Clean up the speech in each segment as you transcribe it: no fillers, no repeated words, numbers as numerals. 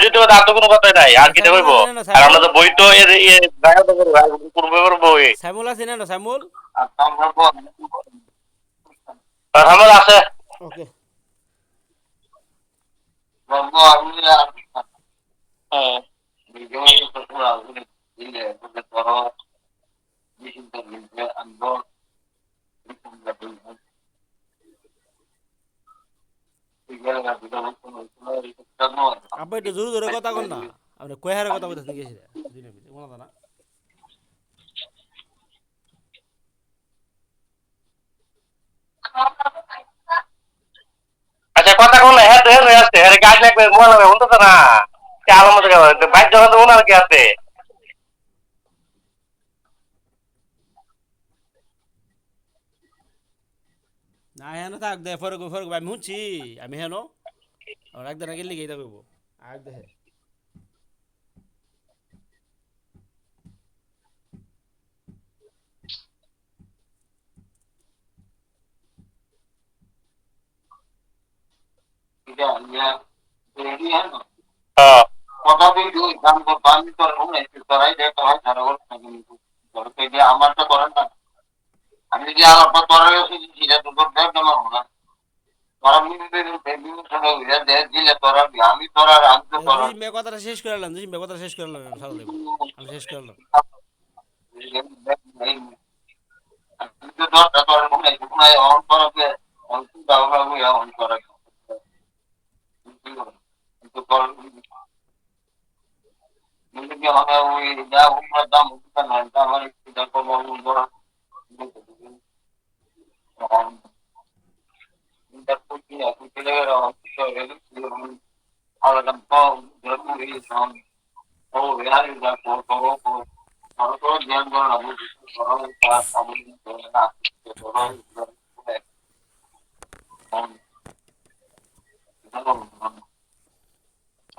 দিতে হবে তার তো কোনো কথাই নাই, আর কি সাইমুল করবো? আছে না আর আমরা সাইমুল? তো বই তো এর জায়গা তো করবো, পূর্বে করবো সাইমুল আছে না সাইমুল? আমার আছে। ওকে। আব্বা একটু জোরে জোরে কথা কন না। আপনি কয় হারে কথা বলতেছেন গেছি রে দিনের ভিতরে কোনো না। আচ্ছা কথা কোন হ্যাঁ তো হ্যাঁ আসছে, হ্যাঁ কাজ লাগবে মনে হবে হতো তো না, আলার মতো বাইক যখন তো ওনার কি আছে। না হেন থাক দে ফরক ফরক আমি শুনছি আমি হেন আর একদিন আগে লিখে এটা করবো আর দেখে হ্যাঁ দুই মে কথাটা শেষ করলাম দুই মে কথাটা শেষ করলাম আমি সারা দেবো আমি শেষ করলাম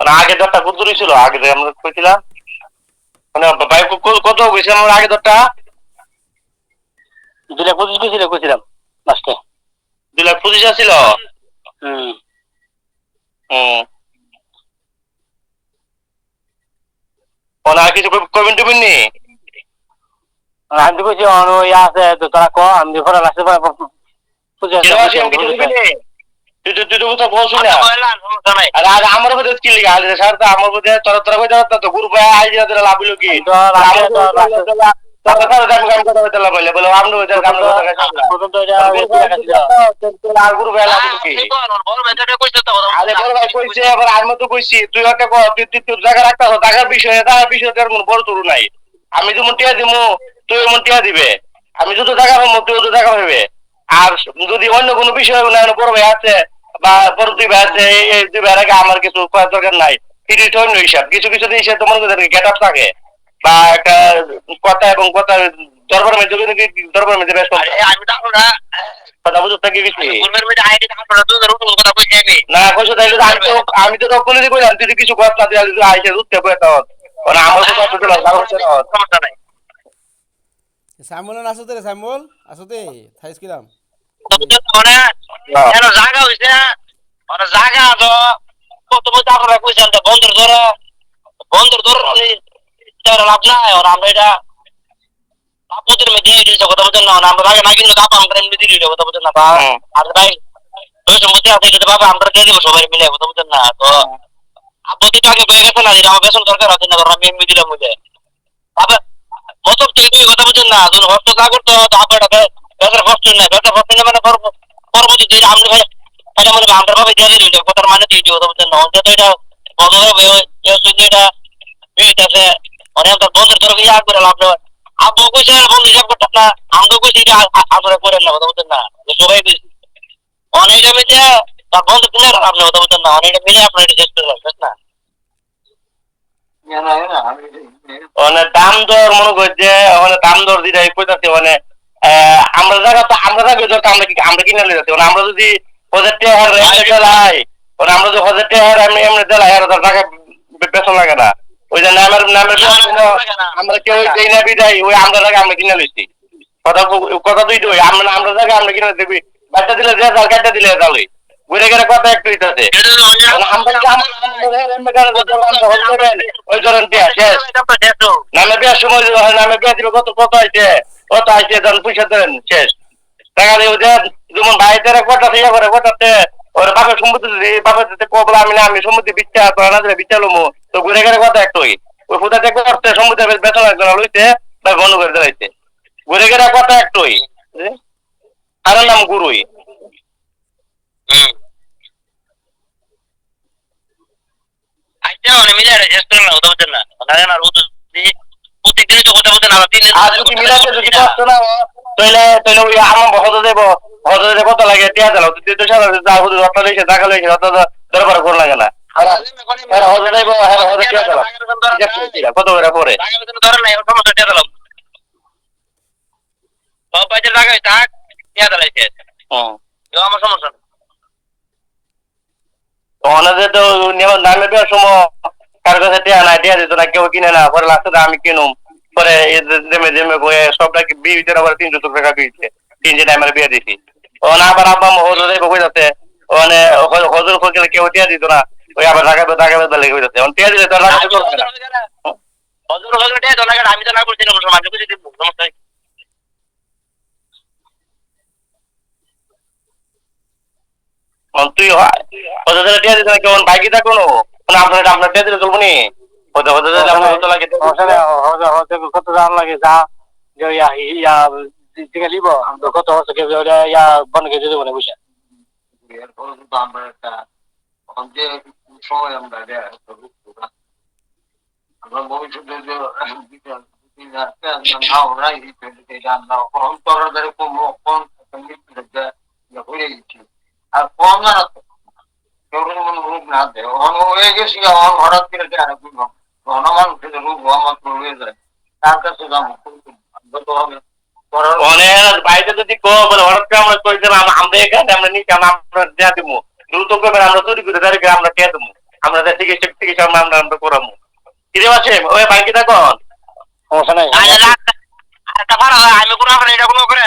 মানে আগে দরটা কত দূরে ছিল, আগে যে আমরা কইছিলাম মানে বাইক কত গেছিলাম আমরা আগে দরটা 2,25,000 কইছিলাম লাস্টে 2,25,000 ছিল। হুম হুম আর কিছু কমেন্ট টুমেন্ট নি আমি তো কইছি ইয়া আছে তো তারা ক আমি ফোন আসতে তুই তুই তো কথা বলছ না, আর আর আমার মধ্যে কি লিখা আছে স্যার, তো আমার মধ্যে তোরা তোরা কইতে পারত তো গ্রুপে আই দিয়া দিলা লাভ হলো কি আমি যেমন টিয়া দিমু তুই এমন টিয়া দিবে, আমি যত টাকা পাবো তুই তত টাকা পাবে। আর যদি অন্য কোনো বিষয় বড় ভাই আছে বা বড় দুই ভাই আছে, এই দুই ভাইয়ের আগে আমার কিছু করার দরকার নাই, তিরিশ অন্য হিসাব কিছু কিছু জিনিস তোমার গেট আপ থাকে বা একটা কথা এবং কথা দরবার মধ্যে দরবার মধ্যে বেশ আমি তো কথা বুঝতে থাকি বেশি না কইছো তাইলে তো আমি তো তখন কইলাম তুই কিছু কথা দিয়ে আইসে উঠতে বই তো মানে আমার তো কথা দিলাম সমস্যা নাই। সাইমুল আসতে রে সাইমুল আসতে থাইস কিরাম মানে কেন জায়গা হইছে মানে জায়গা তো কত বড় আপনারা কইছেন যে বন্ধের ধরে লাভ নাই, আর আমরা এটা আপদের মধ্যে দিয়েছে কথা বলছেন না, আমরা আগে না কিন্তু আপা আমরা এমনি দিলি কথা বলছেন না বা আর ভাই ওই মধ্যে আছে যদি বাবা আমরা দিয়ে দিব সবাই মিলে কথা বলছেন না তো আপত্তি তো আগে হয়ে গেছে না, যেটা আমার বেতন দরকার আছে না, আমি এমনি দিলাম বুঝে তারপর মতলব তো এগুলো কথা বলছেন না, যখন হস্ত না করতে তো আপনারা বেতন কষ্ট নেই, বেতন কষ্ট নেই মানে পরবর্তীতে আমরা ভাই এটা মনে আমরা ভাবে দিয়ে দিল কথার মানে দিয়ে কথা বলছেন না, অন্তত এটা বদলে এটা আছে অনেক তো বন্ধের ধরে ইয়া করে লাভ নেই। আব্বু কইছে বন্ধু হিসাব করতেন না, আমগো কইছে আপনারা করেন না কথা বলছেন না, সবাই অনেক মিলে তার বন্ধু কিনে আপনি কথা বলছেন না, অনেকটা মিলে আপনার এটা শেষ করে লাগবে না মানে দাম দর মনে করছে মানে দাম দর দিটা কইতাছে মানে আমরা জায়গা তো আমরা জায়গা দরকার আমরা কি আমরা কিনে নিয়ে যাচ্ছি, মানে আমরা যদি 1,000 টাকা দেলাই মানে আমরা যদি 1,000 টাকা আমি এমনি দেলাই আর টাকা বেতন লাগে না, ওই যে নামের আমরা কেউ দেই না বিদায় ওই আমরা জায়গা আমরা কিনে লইছি কথা কথা দুই দুই আমরা আমরা জায়গা আমরা কিনে দিবি বাচ্চা দিলে যে জাল কাটটা দিলে জালই ঘুরে গেলে কথা একটু হইতেছে ওই ধরেন শেষ নামে বিয়ার সময় নামে বিয়া দিবে কত আইছে ধরেন পয়সা দেন শেষ টাকা দিয়ে যেমন ভাইদের কটা ইয়ে করে কটাতে ওর বাপের সম্মতি বাপের কবলা আমি সম্মতি বিচার করা না দিলে বিচার লমু তো ঘুরে গেলে কথা একটুই ওই ফুটাতে করতে সম্মতি বেতন একজন লইতে বা বন্ধ করে দিলাইছে ঘুরে গেলে কথা একটুই আর নাম গুরুই আর যদি মিলাতে যদি কষ্ট না তাহলে ওই আমার হতে দেবো কত লাগে টিয়া দিলাম তুই তো সারা যা হুজুর অত লইছে টাকা লইছে অত দরবার কোন লাগে না হতে দেবো হতে টিয়া দিলাম কত করে পরে সব বাইরে লাগাই থাক টিয়া দিলাইছে আমার সমস্যা ওনাদের তো নামে দেওয়ার সময় কার কাছে টিয়া না টিয়া দিত না কেউ কিনে না পরে লাস্টে আমি কিনুম পরে জেমে সবটাকে বিয়ে দিতে আবার 300 টাকা দিয়েছে 3 টাইমের বিয়ে দিছি ওনা আবার আব্বা হজর দেবো কই যাচ্ছে ওনে হজর কইলে কেউ টিয়া দিত না ওই আবার টাকা লেগে যাচ্ছে এখন টিয়া দিলে তো লাগাতে করবে না হজর টিয়া তো লাগে আমি তো না করছি না আমি কিছু দিব সমস্যা তুই হজর টিয়া দিত না কেমন বাইকে থাকো না আপনার টিয়া দিলে চলবো নি কত দাম লাগে যা যে ইয়া দিকে লিব আমরা কত হচ্ছে ইয়া বনকে দিয়ে দেবো না বুঝা আমরা একটা যে সময় আমরা আমরা ভবিষ্যতে আর কম না রূপ না দেয় হয়ে গেছি হঠাৎ করে ঘনমান রূপ আমার হয়ে যায় তার কাছে যাবো বাইরে যদি হঠাৎ করে আমরা করে দিলাম আমরা এখানে আমরা নিচে আমরা দেওয়া দিব দ্রুত করবেন আমরা তৈরি করে তাদেরকে আমরা কে দেবো আমরা চিকিৎসা আমরা করাবো কিরে আছে ওই বাইকে থাকুন সমস্যা নাই আমি কোনো এটা কোনো করে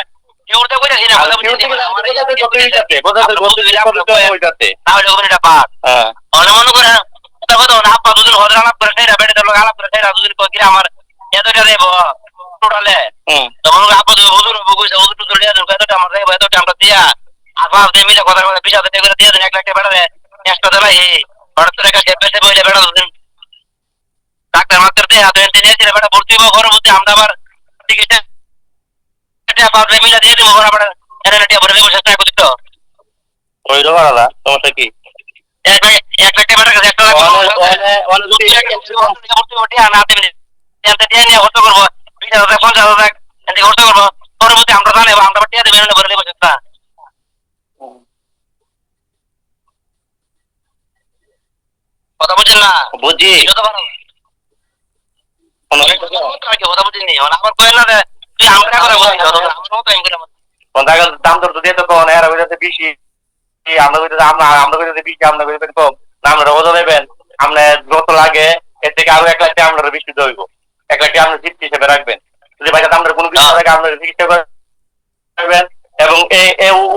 ডাক্তার মাত্র বেটা ভর্তি হবো ঘরের মধ্যে আমরা আবার চিকিৎসা মিলা দিয়ে দেবো আবার ভরে দেবো চেষ্টা করছি তো ওই রকম সমস্যা কি কথা বুঝছেন না বুঝি কথা বুঝিনি আবার কয়েন না তুই আমরা করে দাম দর দিয়ে তো কোন এর বেশি আমরা বেশি আমরা কম আমরা ওজন দেবেন আমরা যত লাগে এর থেকে আরো 1 লাখ টাকা আমরা বেশি দেবো 1 লাখ টাকা আমরা চিকিৎসা হিসেবে রাখবেন যদি ভাই আমরা কোনো কিছু লাগে আমরা চিকিৎসা করবেন এবং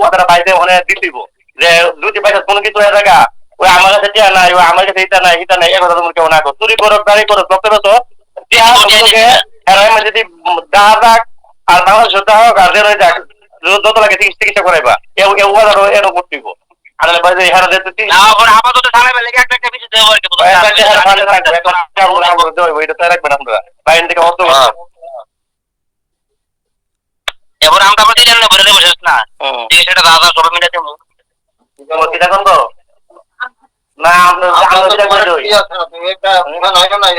ওদের বাইরে অনেক দিতেইব যে যদি পয়সা কোনো কিছু হয়ে থাকা ওই আমার কাছে টিয়া নাই ওই আমার কাছে এটা নাই এ কথা তুমি কেউ না করো চুরি করো দাঁড়িয়ে করো সব তো টিয়া যদি রাখ আর বাংলাদেশ হোক আর যে যাক যত লাগে চিকিৎসা করাইবা এর উপর দিব আর বাইরে এখানে দেখতেছি আপাতত থানায় বেলে একটা কিছু দেবো আর কি রাখবেন আমরা বাইরে থেকে অত এবার আমরা বলতে জানি না বলে দেবো শেষ না চিকিৎসাটা দাদা সবাই মিলে দেবো দেখুন তো না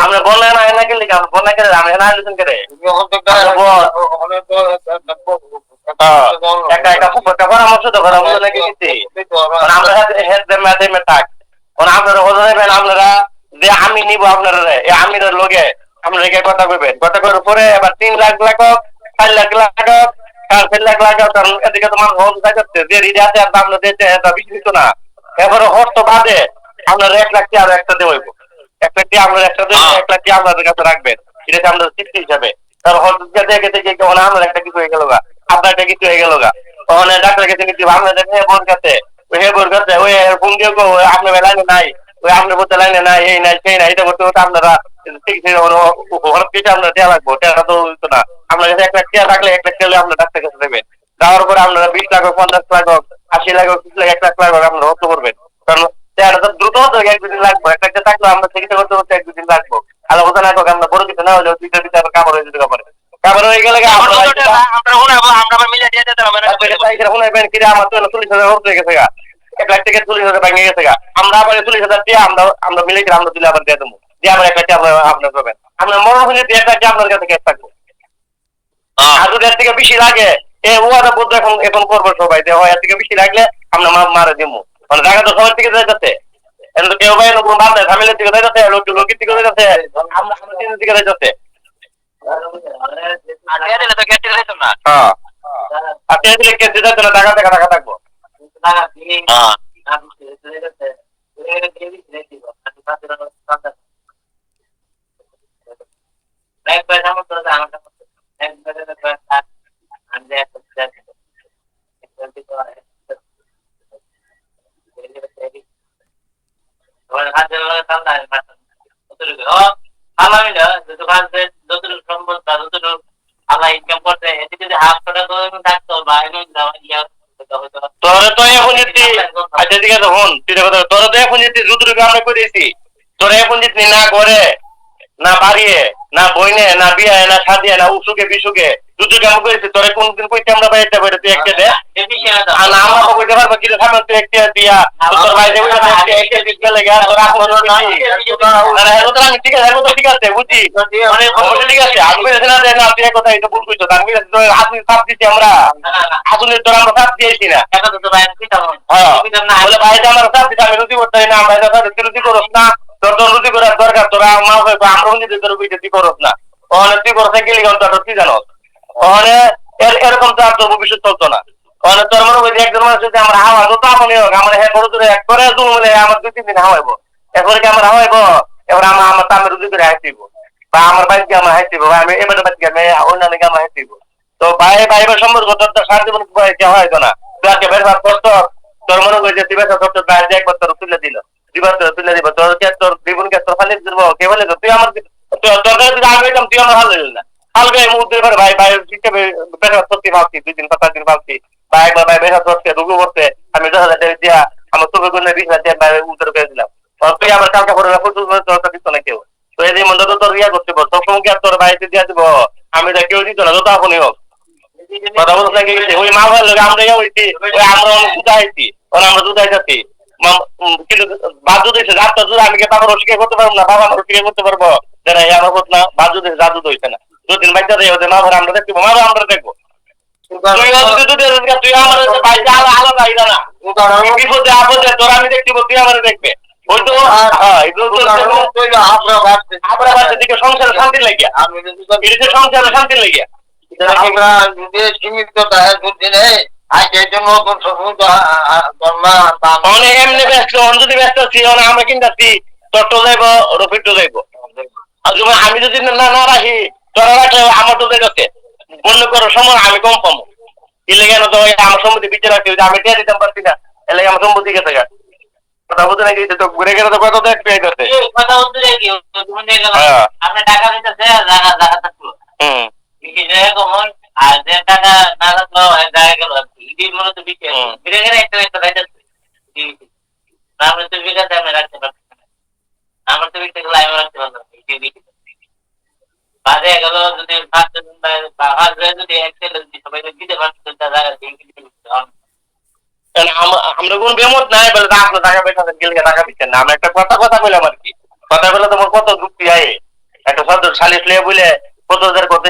আমরা বললে না এনে গেলে বললে করে আমি না আলোচনা করে একটা পরামর্শ তো পরামর্শ নাকি দিচ্ছি আমরা হেড থাক আপনারা হতে দেবেন আপনারা যে আমি নিব আপনারা আমির লোকে আপনারা কথা কইবেন কথা করার পরে এবার 3 লাখ লাগাক 4 লাখ লাগাক 4 লাখ লাগাক কারণ এদিকে তোমার হোম থাকতে যে রিডা আছে আপনারা দিতে এটা বিস্তৃত না এবারে হস্ত বাদে আপনারা 1 লাখ টাকা একটা দেবো 1 লাখ টাকা আপনারা একটা দেবেন 1 লাখ টাকা আপনাদের কাছে রাখবেন এটা আমরা চুক্তি হিসাবে তার হস্ত দেখে দেখে আমরা একটা কিছু হয়ে গেল আপনার একটা কিছু হয়ে গেল ওখানে ডাক্তার কাছে নিতে আপনাদের বোন কাছে ওই হে বোর কাছে ওই ফোন দিয়ে কো আপনি লাইনে নাই ওই আপনি বলতে লাইনে নাই এই নাই সেই নাই এটা করতে করতে আপনারা ঠিক আছে হঠাৎ কিছু আপনার দেওয়া লাগবো টাকা তো হইতো না আপনার কাছে 1 লাখ টাকা থাকলে 1 লাখ টাকা আপনার ডাক্তার কাছে দেবেন যাওয়ার পরে আপনারা 20 লাখ 50 লাখ 80 লাখ 30 লাখ 1 লাখ লাখ আপনারা হতে করবেন কারণ টাকাটা তো দ্রুত হতে 1-2 দিন লাগবে একটা একটা থাকলে আমরা চিকিৎসা করতে করতে 1-2 দিন লাগবো আলো কথা না হোক আমরা বড় কিছু না হলেও 2-3 দিন কাপড় হয়ে যেতে পারে কাপড় হয়ে গেলে আমরা মিলে দিয়ে দিতে হবে আমার তো 40,000 হয়ে গেছে 1 লাখ টাকা 40,000 ভেঙে গেছে আমরা আবার 40,000 দিয়ে আমরা মিলে আমরা তুলে আবার দিয়ে দেবো দিয়ে আবার 1 লাখ টাকা আপনার পাবেন আপনার মনে হলে 1 লাখ টাকা আপনার কাছে ক্যাশ থাকবো আর যদি এর থেকে বেশি লাগে ওয়াদা বুদ্ধ এখন করবো সবাই যে হয় এর থেকে বেশি লাগলে আমরা মারা দিব মানে টাকা তো সবার থেকে যাইতেছে এখন তো কেউ ভাই কোনো বাদ নাই ফ্যামিলির থেকে যাইতেছে লোকের থেকে যাইতেছে আমরা তিন থেকে যাইতেছে হ্যাঁ আর দিলে কেটে যাচ্ছে না টাকা থাকবো আল্লাহ ইনকাম করতে এতে যদি হাফ টাকা থাকতো বা তোরা তো এখন যদি আচ্ছা ঠিক আছে হন তোরা তো এখন যদি রুদ্রকে আমরা করেছি তোরা এখন যদি না করে না বাড়িয়ে না বইনে না বিয়ে না সাদিয়ে না উসুকে বিসুকে রুদ্রকে আমরা করেছি তোরা কোনদিন কইতে আমরা বাইরে করে তুই একটা দে আর না আমরা কইতে পারবো কি সামনে তুই একটা দিয়া তোর বাইরে একটা দিকে লেগে তোরা এখন আমি ঠিক আছে ঠিক আছে বুঝি মানে ঠিক আছে আমি বলেছি না যে না তুই কথা এটা ভুল কইছো আমি হাতুনি সাপ দিছি আমরা হাতুনি তোরা আমরা সাপ দিয়েছি না বলে ভাইটা আমার সাপ দিছি আমি রুটি করতে না ভাইটা রুটি করস না তোর তো রুটি করার দরকার তোরা মা হইবো আমরা নিজে তোর রুটি করস না ওখানে তুই করতে গেলি তোর তুই জানো ওখানে এরকম তো আর তোর ভবিষ্যৎ চলতো না ওখানে তোর মনে হয় একজন মানুষ যদি আমরা হাওয়া তো আপনি হোক আমার হ্যাঁ বড় দূরে এক করে বলে আমার 2-3 দিন হাওয়াইবো এরপরে কি আমরা হাওয়াইবো এবার আমার তামে রুটি করে হাসিব বা আমার বাইকে আমার হাসিব বা আমি এবারে বাইকে আমি অন্যান্য আমার হাসিব তো ভাই সম্পর্ক তোর সারা জীবন হয়তো না তুই আজকে বেশ কষ্ট তোর মনে করি যে দিবে সব বাইরে একবার তোর তুলে দিল দিবার তোর তুলে দিব তোর জীবনকে তোর ফালি দিব কে বলে তুই আমার তোর কাছে যদি আমি তুই আমার ভালো লাগলো না হালকা মুহূর্তে ভাই বেশ সত্যি ভাবছি 2 দিন 5 দিন ভাবছি বা একবার ভাই বেশ সত্যি রুগু করতে আমি 10,000 দিয়া আমার চোখে গুনে 20,000 টাকা ভাই উত্তর করে দিলাম তুই আমার কালকে করে তোর দিত না কেউ তো এই মন্দ তো তোর ইয়া করতে বল তোর সঙ্গে আর তোর বাড়িতে দিয়া দিব আমি যা কেউ দিত না যত আপনি হোক কথা বলতে গেছে ওই মা ভালো আমরা হইছি ওই আমরা অনেক দুধ আইছি আমরা দুধ আইতাছি কিন্তু বাজু দিয়েছে রাতটা দুধ আমি বাবার রসিকে করতে পারবো না বাবা আমার রসিকে করতে পারবো যারা আমার করত না বাজু দিয়েছে জাদু হইছে না 2-3 বাচ্চা দেয় ওদের মা ভাই আমরা দেখবো মা ভাই আমরা দেখবো তুই আমার বাড়িতে আলাদা আইদা না বিপদে আপদে তোরা আমি দেখছি তুই আমার দেখবে ওই তো আপনার বাচ্চা দিকে সংসারে শান্তি লাগিয়া সংসারে শান্তি লাগিয়া আমরা যদি সীমিত বুদ্ধি নেই এমনি ব্যস্ত যদি ব্যস্ত আছি আমরা কিনতেছি তোর যাইবো রফিক তো যাইবো আর আমি যদি না রাখি তোরা রাখলে আমার তো যাইতে বন্য করার সময় আমি কম পাবো কি লেগে তো আমার সম্মতি বিচার রাখছি আমি টেয়া দিতাম পারছি না এলে আমার সম্মতি গেছে গা কথা বলতে নাকি তো ঘুরে গেলে তো কত দেখ পেয়ে গেছে আপনার টাকা দিতেছে জায়গা থাকলো আর যে টাকা না থাকলো জায়গা গেল মূলত বিক্রি একটা আমরা তো বিকাশে আমি রাখতে পারছি না আমরা তো বিক্রি করলে আমি রাখতে পারলাম বাজে গেল যদি যদি সবাই দিতে পারছে আমরা কোন বেমত নাই বলে আপনার টাকা পয়সা গেলে টাকা দিচ্ছেন না আমরা একটা কথা বললাম আর কি কথা বলে তোমার কত যুক্তি হয় একটা শব্দ সালিশ লিয়ে বলে 50,000 করতে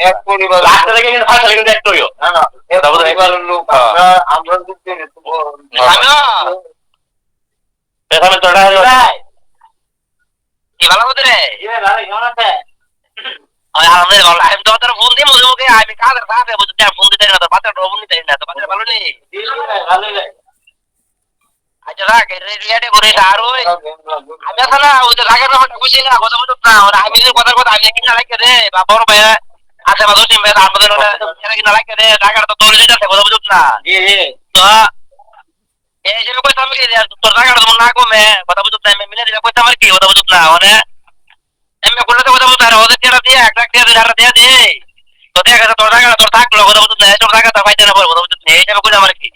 এক পরিবার রাস্তা থেকে কিন্তু ফাঁসা কিন্তু একটু আমরা কি ভালো হতো রে আমি তো তোর ফোন দিয়ে ওকে আমি কাদের সাথে বুঝতে ফোন দিতে না তোর বাচ্চা ফোন দিতে না তোর বাচ্চা ভালো নেই আচ্ছা রাখ রেডিয়াটে করে আর ওই আমি আসলে ওই যে রাগের ব্যাপারটা বুঝি না কথা বলতো না আমি যে কথা আমি কিনা লাগে রে বা বড় ভাই আছে বাদো টিম ভাই আমাদের কিনা লাগে রে টাকাটা তো তোর যেটা কথা বুঝছ না তো এই হিসেবে কইতাম কি যে তোর টাকাটা তোমার না কমে কথা বুঝত না মিলে দিলে কইতাম আর কি কথা বুঝত না মানে এমনি করলে তো কথা বুঝত আর ওদের টিয়াটা দিয়ে 1 লাখ টাকা 2 লাখ টাকা দিয়ে তো দেখা গেছে তোর টাকাটা তোর থাকলো কথা বুঝত না তোর টাকা তো পাইতে না কথা বুঝত না এই হিসেবে কইতাম আর কি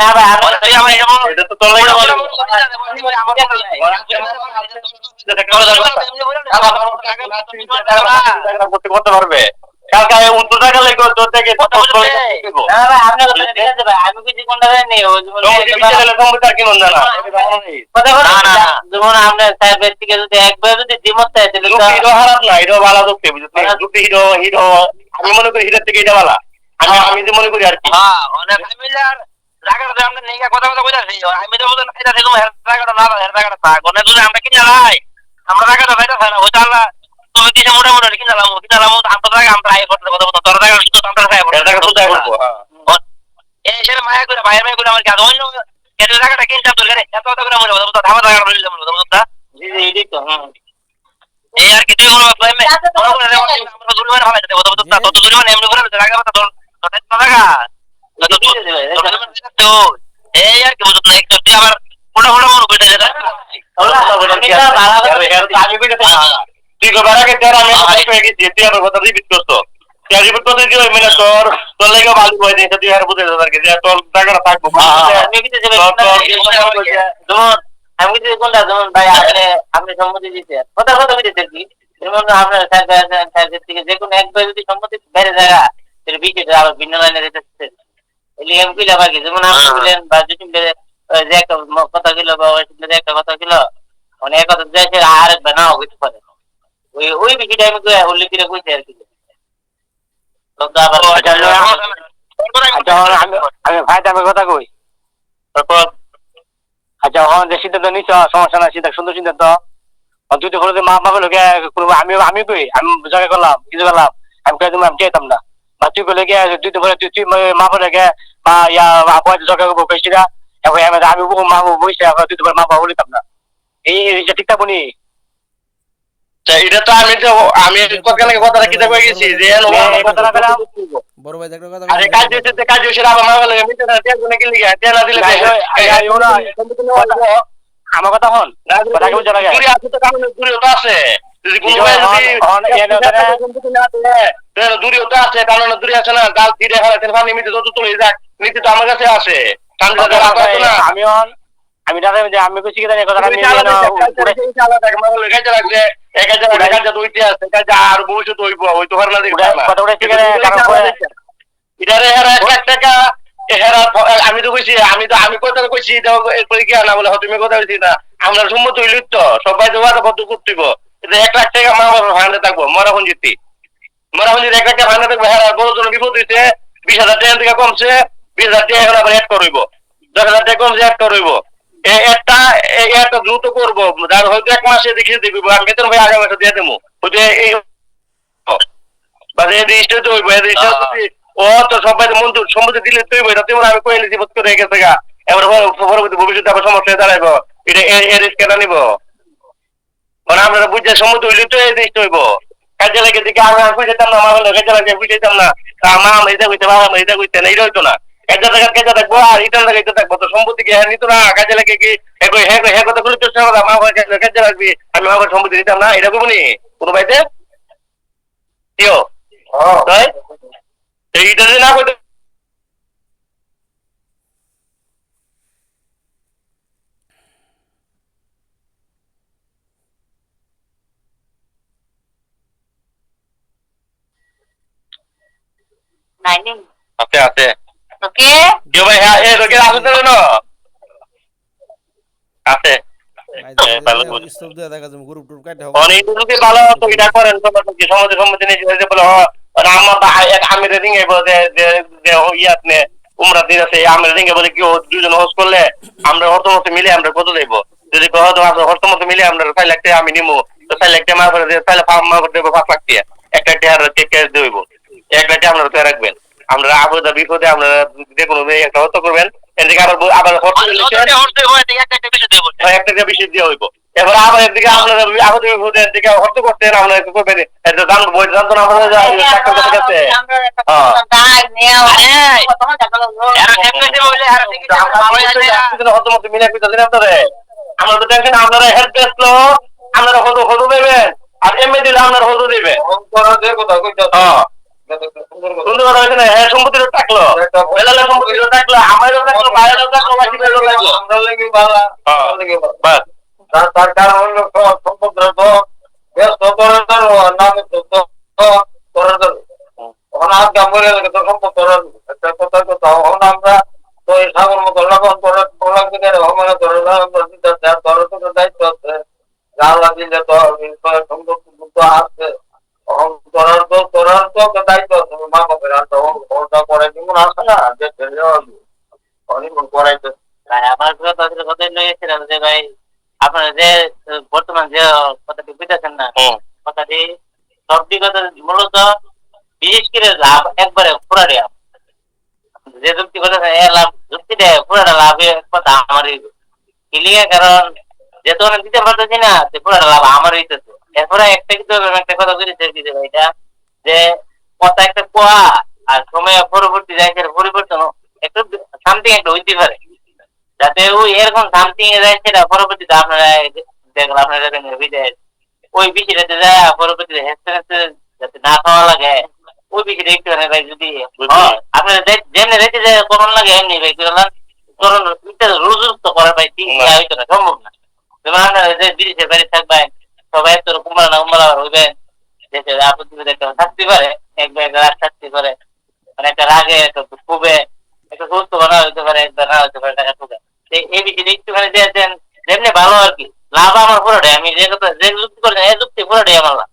না ভাই আমি তুই আমার এমন এটা তো তোর লাগে ভালো। করতে পারবে কালকে 19 টাকা লাগবে তোর থেকে না ভাই আপনি কথা ঠিক আছে ভাই আমি কিছু কোনটা নেই ও কম্পিউটার কি মন জানা কথা বল না, না, না। যেমন আমরা সাইবার থেকে যদি একবার যদি দ্বিমত চাই তাহলে তো হিরো খারাপ না হিরো ভালো দেখতে বুঝলি দুটি হিরো হিরো আমি মনে করি হিরোর থেকে এটা ভালো আমি যে মনে করি আর কি হ্যাঁ অনেক ফ্যামিলিয়ার জায়গাটা আমরা নেই কথা কইতাছি আমি তো বলতে এটা দিলাম জায়গাটা না জায়গাটা থাক অনেক দূরে আমরা কিনে লাই আমরা জায়গাটা পাইতা না ওইটা আল্লাহ তুমি দিছে মোটামুটি কিনালাম আমরা জায়গা আমরা আই করতে কথা বলতো তোর জায়গা শুধু আমরা খাই এটা টাকা সুদাই করব এই সেটা মায়া করে ভাইয়ের মায়া করে আমার কাজ অন্য এত জায়গাটা কিনতে তোর গাড়ি এত কথা করে মনে কথা ধাবা জায়গা রইলাম কথা জি জি এটাই তো এই আর কি তুই বলবো আমরা জরিমানা ভালো আছে কথা বলতো তত জরিমানা এমনি করে জায়গা কথা তোর জায়গা তো এই আর কি বুঝত না একটু তুই আবার মোটা মোটা মনে কইতে যেটা আমি কইতে তুই গোবার আগে তোর আমি হয়ে গেছি তুই আমার কথা রিপিট করতো তুই রিপিট করতে দিও মানে তোর তোর লাগে ভালো হয়ে যায় তুই আর বুঝে যাবে যে তোর জায়গাটা থাকবো আমি কিছু যেমন আমি কিছু কোনটা যেমন ভাই আপনি সম্মতি দিতে কথা কথা দিতে কি যেমন আপনার সাইবার থেকে যে কোনো একবার যদি সম্মতি বাইরে জায়গা তাহলে বিকেটে আবার ভিন্ন লাইনে দিতেছে এলি এম কইলা বাকি যেমন আপনি বলেন বা যদি যে একটা কথা গেল বা ওই যে একটা কথা গেল মানে এক কথা যাইছে আরেকবার নাও হইতে পারে ওই বিষয়টা আমি উল্লেখ করে কইতে আর কি লোক আবার আমি ভাইটা আমি কথা কই তারপর আচ্ছা ওখানে যে সিদ্ধান্ত নিচ্ছ সমস্যা না সিদ্ধান্ত সুন্দর সিদ্ধান্ত তুই তো বলে মা বাবা লোকে আমি কই আমি জায়গা করলাম কিছু করলাম আমি কই তুমি আমি চাইতাম না বা তুই বলে গিয়ে তুই তো বলে তুই মা বলে গে বা ইয়া আপনি জায়গা করবো কইছিরা এখন আমি মা বইছে তুই তো মা বাবা বলিতাম না এই ঠিক ঠাক বনি এটা তো আমি কথাটা কি কই গেছি যে বড় ভাই একটা কথা আরে কাজ দিতে কাজ সেটা আমার মা বলে মিটে না তেল গুনে কি লিগা তেল না দিলে আমার কথা হন কথা কেমন জানা দূরে আছে তো কারণে দূরে তো আছে যদি কোনো ভাই যদি দূরে তো আছে কারণ দূরে আছে না গাল ধীরে হয় তেল পানি মিটে যত তুলে যাক নিচে তো আমার কাছে আসে ঠান্ডা জায়গা আছে না আমি দাদা যে আমি কইছি কি জানি কথাটা আমি আর ভবিষ্যৎ হইব ওই তো হারলা কথা বলে ঠিক আছে টাকা আমি তো কইছি আমি কথা কইছি এরপরে কি না বলে তুমি কথা কইছি না আমরা সম্মত হইলি তো সবাই তো কথা কত করতেইব 1 লাখ টাকা মা বাবার ভাঙতে থাকবো মরাখন জিতি মরাখন যদি 1 লাখ টাকা ভাঙতে থাকবো হ্যাঁ বড় জন বিপদ হইছে 20,000 টাকা থেকে কমছে 20,000 টাকা এখন আবার অ্যাড করইব 10,000 টাকা কমছে অ্যাড করইব একটা দ্রুত করবো যার হয়তো 1 মাসে দেখিয়ে দিবি আমি বেতন ভাই আগামী মাসে দিয়ে দেবো হয়তো এই বাজে রেজিস্টার তো হইব রেজিস্টার ও তো সবাই মঞ্জুর সম্মতি দিলে তুই বই তেমন আমি কই নিছি বোধ করে গেছে গা এবার পরবর্তী ভবিষ্যতে আবার সমস্যা দাঁড়াইব এটা এর রিস্ক কেন নিব মানে আমরা বুঝে সম্মতি হইলে তো এই রেজিস্টার হইব কাজে লাগে দিকে আমি বুঝাইতাম না আমার হলো কাজে লাগে বুঝাইতাম না মা আমরা এটা কইতে বাবা আমরা এটা কইতে না এটা হইতো না একটা জায়গা কাজে থাকবো আর এটা জায়গায় থাকবো তো সম্পত্তি কি হ্যাঁ নিত না কাজে লাগে কি হ্যাঁ কথা বলে তো মা কাজে রাখবি আমি আমার সম্পত্তি দিতাম না এটা করবো নি কোনো ভাইতে কেউ তাই এইটা যে না করতে আছে আছে ওকে কেউ ভাই হ্যাঁ এ লোকের আছে তো না আছে স্টপ দেয়া দেখা যাবে গ্রুপ টুপ কাটে অনেক লোকে ভালো তো এটা করেন তো কি সমাজে নেই যে বলে আমি রেডিং এ বলে যে ইয়াত নে উমরা দিন আছে আমি রেডিং এ বলে কি দুজন হোস্ট করলে আমরা অর্থমত মিলে আমরা কত দেব যদি কহ তো অর্থমত মিলে আমরা 6 লাখ টাকা আমি নিমু তো 6 লাখ টাকা মা করে দিয়ে 6 লাখ মা করে দেব 5 লাখ টাকা একটা টাকার টিকেট দেব 1 লাখ টাকা আপনারা তো রাখবেন আমরা আবদা বিপদে আমরা যে কোনো একটা হত্যা করবেন এদিকে আবার হত্যা একটা বিষয় দিয়ে হইব এবার আবার এদিকে আপনারা আমাদের এদিকে হত্যা করতেন আমরা একটু করবেন এটা জান বই জানতো না আমাদের চাকরি করতে গেছে আমরা তো টেনশন আপনারা হেল্প দেখলো আপনারা হতো দেবেন আর এমএ দিলে আপনারা হতো দিবেন সুন্দর কথা হয়েছে না হ্যাঁ সম্পত্তিটা থাকলো বেলালের সম্পত্তিটা থাকলো আমারও থাকলো বাইরেও থাকলো বাকি বেলাও থাকলো আমরা লেগে বালা বাস তার কারণ হলো সম্পত্তিটা তো ব্যস্ত করার জন্য নামে তো করার জন্য অনাথ গামরে তো সম্পত্তি একটা কথা কথা আমরা তো এই সাগর মতো লাগান করে লাগবে কেন আমার ধরে তো দায়িত্ব আছে যা লাগিলে তো সম্পত্তি তো আছে করার তো দায়িত্ব আছে মা বাপের আর তো ওটা করে কেমন আসে না যে অনেক করাইতে আমার কথা নিয়েছিলাম যে ভাই আপনারা যে বর্তমান যে কথাটি বুঝতেছেন না কথাটি সব দিক মূলত বিশেষ করে লাভ একবারে পুরা দেওয়া যে যুক্তি কথা লাভ যুক্তি দেয় পুরাটা লাভের কথা আমারই ক্লিয়ার কারণ যেহেতু অনেক দিতে পারতেছি না পুরাটা লাভ আমার হইতেছে এরপরে একটা কিন্তু একটা কথা বলেছে এটা যে কথা একটা কোয়া আর সময় পরবর্তী জায়গার পরিবর্তন একটু সামথিং একটা হইতে পারে যাতে ওই এরকম সামথিং এ যায় সেটা পরবর্তীতে আপনারা দেখলাম আপনারা ওই বিষয়টাতে যায় পরবর্তীতে হেসতে হেসতে যাতে না খাওয়া লাগে ওই বিষয়টা একটু ভাই যদি আপনারা যেমনি রেখে যায় করণ লাগে এমনি ভাই করণ রুজুক্ত করার ভাই হইতো না সম্ভব না যেমন আপনারা যে বিদেশের বাড়ি থাকবেন সবাই এত কুমড়া না কুমড়া হইবেন দেশের আপত্তি একটা থাকতে পারে এক রাগ থাকতে পারে মানে একটা রাগে একটা খুবই একটা সুস্থ বানা হইতে পারে একবার না হইতে পারে টাকা ঠুকে এই বিষয়টা একটুখানি দিয়েছেন যেমনি ভালো আর কি লাভ আমার পুরোটাই আমি যে কথা যে যুক্তি করেছেন এই যুক্তি পুরোটাই আমার লাভ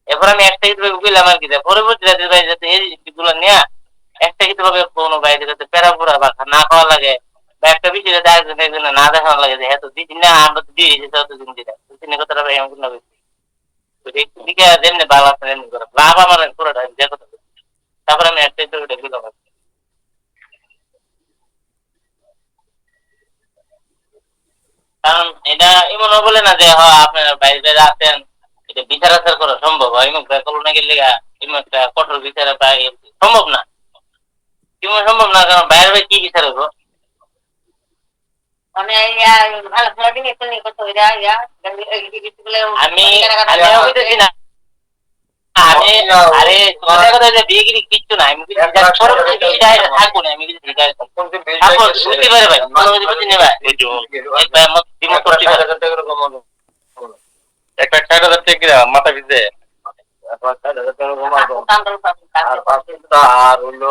এরপর আমি একটা কিন্তু বুঝলাম আর কি পরবর্তী ভাই যাতে এই গুলো নেওয়া একটা কিন্তু ভাবে কোনো বাইরে যাতে প্যারা পুরা বা না খাওয়া লাগে বা একটা বিষয় যাতে একজন একজন না দেখানো লাগে যে হ্যাঁ তো দিদি না আমরা তো দিয়ে দিচ্ছি ততদিন দিলাম কথাটা ভাই এমন না দিকে যেমনি ভালো আপনার এমনি করে লাভ আমার পুরোটা যে কথা তারপরে আমি একটা দেখলাম কারণ এটা এমন বলে না যে আপনার বাইরে আছেন এটা বিচার আচার করা সম্ভব হয় এমন করোনা গেলে এমন একটা কঠোর বিচার প্রায় সম্ভব না কেমন সম্ভব না কারণ বাইরে ভাই কি বিচার হবো আমি হইতেছি না আমি আরে তোমাদের কথা যে বিয়েগিরি কিচ্ছু না আমি থাকবো না আমি বুঝতে পারে ভাই একটা ৬০,০০০ টাকা মাথা পিছে আর হলো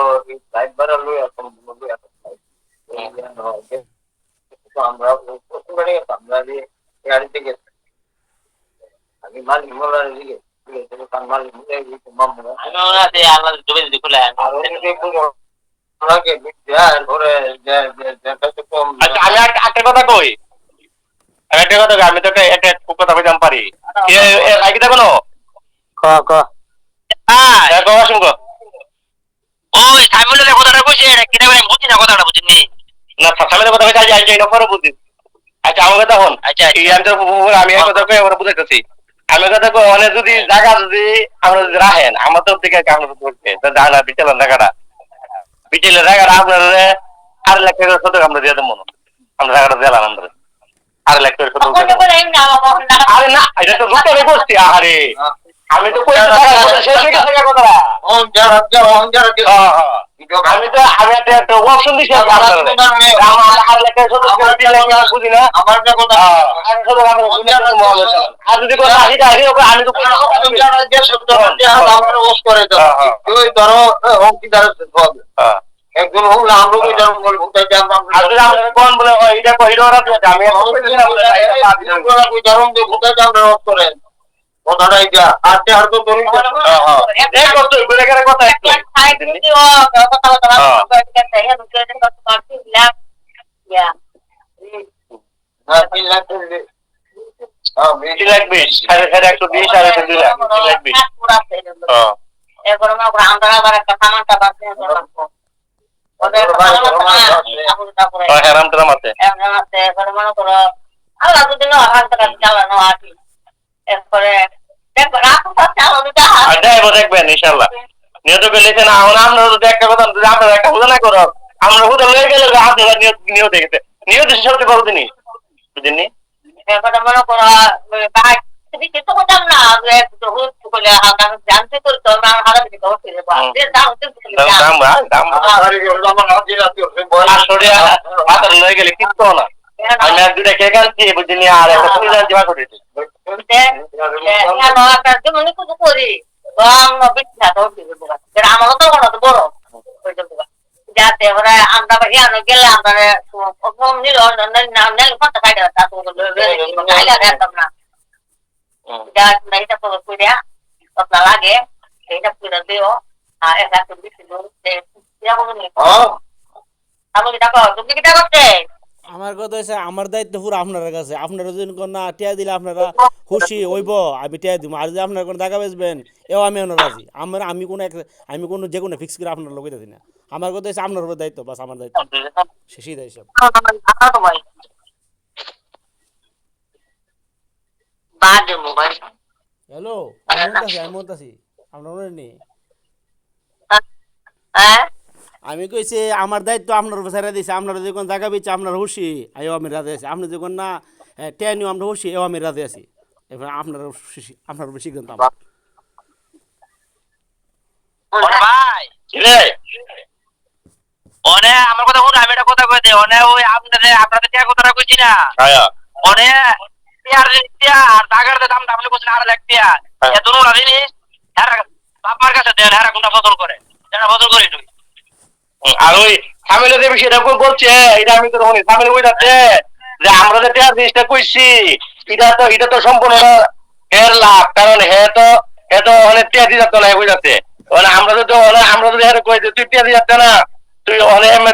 লাইট বাড়ালো এখন আমরা গাড়িতে গেছি আমি মালিক মোলার দিকে আমি একটা কথা কই আমি তোকে একটা কথা বলতে পারি কি দেখো ওই সাইমুলের কথাটা কইছে এটা কিনা আমি বুঝি না কথাটা বুঝিনি না সামনে কথা বলতে আজ এটা পরে বুঝিস আচ্ছা আমাকে তখন আচ্ছা আমি এক কথা কই আমরা বুঝাইতেছি আমি কথা কই অনেক যদি জায়গা যদি আমরা যদি রাখেন আমার তো দিকে আমরা বলতে জানা বিচেলের জায়গাটা আপনার 8 লাখ টাকা শতক আমরা দিয়ে দেবো আমরা জায়গাটা দিলাম আমরা 8 লাখ টাকা শতক আরে না এটা তো রুটে করছি আরে আমি তো কই শেষ হয়ে গেছে কথাটা আমি তো আমি একটা অপশন দিছি আমার 8 লাখ টাকা শতক বুঝি না আমার কথা আর যদি কথা আসি আমি তো আমার ওস করে দাও ওই ধরো অঙ্কিদার হবে একজন হল আমরা কই জানো বল ভুলতে জানব আমরা কোন বলে এইটা কইলো ওরা আমি কই জানো যে ভুলতে জানব ওস করে কথাটা এইটা আজকে আর তো তোর এই কত বলে করে কথা একটু ইয়া না 3 লাখ হ্যাঁ 2 লাখ 20 120 আর 2 লাখ 2 লাখ 20 হ্যাঁ এরপর আমরা আবার একটা সামানটা বাকি আছে ওদের হেরাম টারাম আছে এমন আছে এরপর মনে করো আল্লাহ যদি না হান্তরা চালানো আসি এরপরে দেখো রাখো চালানো দিতে আর যাইবো দেখবেন ইনশাল্লাহ নিয়ত পেলেছে না এখন আপনারা যদি একটা কথা যদি আপনারা একটা হুদা না করো আমরা হুদা লয়ে গেলে আপনারা নিয়ত দেখতে নিয়ত সবচেয়ে বড় দিনই বুঝেননি এরপরে মনে করো বাইক কিন্তু বলতাম না হুদ করে হালকা জানতে করতো না হারা দিকে হচ্ছে দাম দাম হাতের লয়ে গেলে কিনতো না আমি এক দুটা কেক আনছি বুঝিনি আর একটা সুবিধা আনছি বা করেছি মনে কিছু করি আমার তো বড় যাতে ওরা আমরা হিয়ানো গেলে আমরা নিল কথা খাই দেওয়া না এটা করিয়া আপনার লাগে এইটা করে দিও আর এটা বেশি আমি টাকা তুমি কি টাকা করতে আমার কথা হচ্ছে আমার দায়িত্ব পুরো আপনার কাছে আপনারা যদি না টিয়া দিলে আপনারা খুশি হইব আমি টিয়া দিব আর যদি আপনারা কোনো টাকা বেচবেন এও আমি ওনার রাজি আমি কোনো যে কোনো ফিক্স করে আপনার লোক দিই না আমার কথা হচ্ছে আপনার উপর দায়িত্ব বাস আমার দায়িত্ব শেষই দায় সব ভাই বাদ মোবাইল হ্যালো আমি বলতেছি আপনার মনে নেই হ্যাঁ আমি কইছি আমার দায়িত্ব আপনার উপর ছেড়ে দিয়েছি আপনারা যখন জায়গা পেয়েছে আপনার খুশি এও আমি রাজি আছি আপনি যখন না টিয়া নিও আমরা খুশি এও আমি রাজি আছি এবার আপনার উপর সিদ্ধান্ত আমার ভাই রে অনে আমার কথা শুনে আমি একটা কথা কই দে অনে ওই আপনাদের টিয়া কথাটা কইছি না অনে টিয়া আর টাকার দাম আপনি বলছেন 8 লাখ টিয়া এত না জিনিস বাবার কাছে দেন হারা কোনটা বদল করে এটা বদল করি তুই আর ওই সামিলে যে বিষয়টা বলছে এটা আমি তো শুনি সামিলে ওই যাচ্ছে যে আমরা যে টিয়া জিনিসটা কইছি এটা তো সম্পূর্ণ এর লাভ কারণ হে তো অনেক টিয়া দিয়ে যাচ্ছে না হয়ে যাচ্ছে আমরা যদি হেরে কই তুই টিয়া দিয়ে যাচ্ছে না তুই অনেক এমনি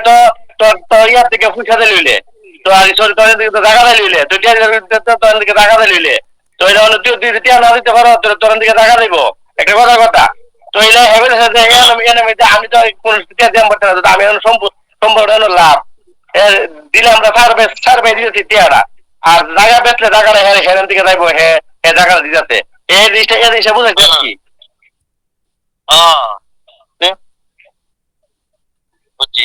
তো ইয়ার থেকে পয়সা লইলে তো আর সরি তোর দিকে টাকা লইলে তুই টিয়া তোর দিকে টাকা লইলে তো এটা অনেক তুই টিয়া না দিতে পারো তোর দিকে টাকা দিব একটা কথা তো এটা হেভেন আমি তো কোন টিয়া দিয়ে পারতে না আমি সম্পূর্ণ লাভ দিলে আমরা সার্ভে দিয়েছি টিয়াটা আর জায়গা বেচলে টাকাটা হেরেন দিকে যাইবো হে টাকাটা দিতে এই জিনিসটা বুঝাইছে কি বুঝছি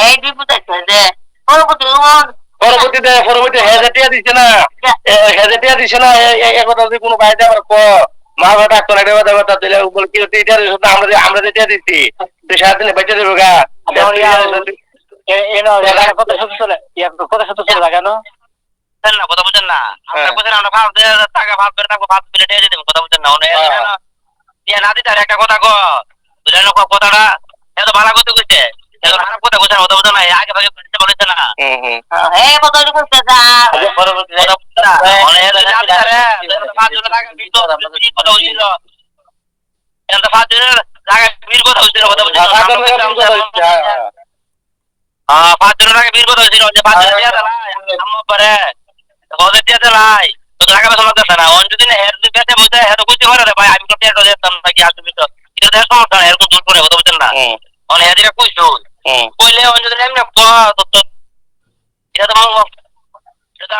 এই বুঝাইছে যে পরবর্তীতে হেজেটিয়া দিছে না কথা যদি কোনো বাইরে আবার মা বাবা ডাক্তার একটা কথা দিলে কি আমরা যেটা দিচ্ছি তুই সারাদিনে বেঁচে দেবো গা কথা সত্য চলে লাগে না না কথা বুঝেন না আমরা বুঝেন আমরা ভাব টাকা ভাব করে থাকবো ভাব করে দিয়ে দেবো কথা বুঝেন না টিয়া না দিতে আর একটা কথা কো বুঝলেন কথাটা এত ভালো কথা কইছে এত খারাপ কথা কইছে কথা বুঝেন না আগে ভাগে বুঝতে বলেছে না এই বদল করতে যা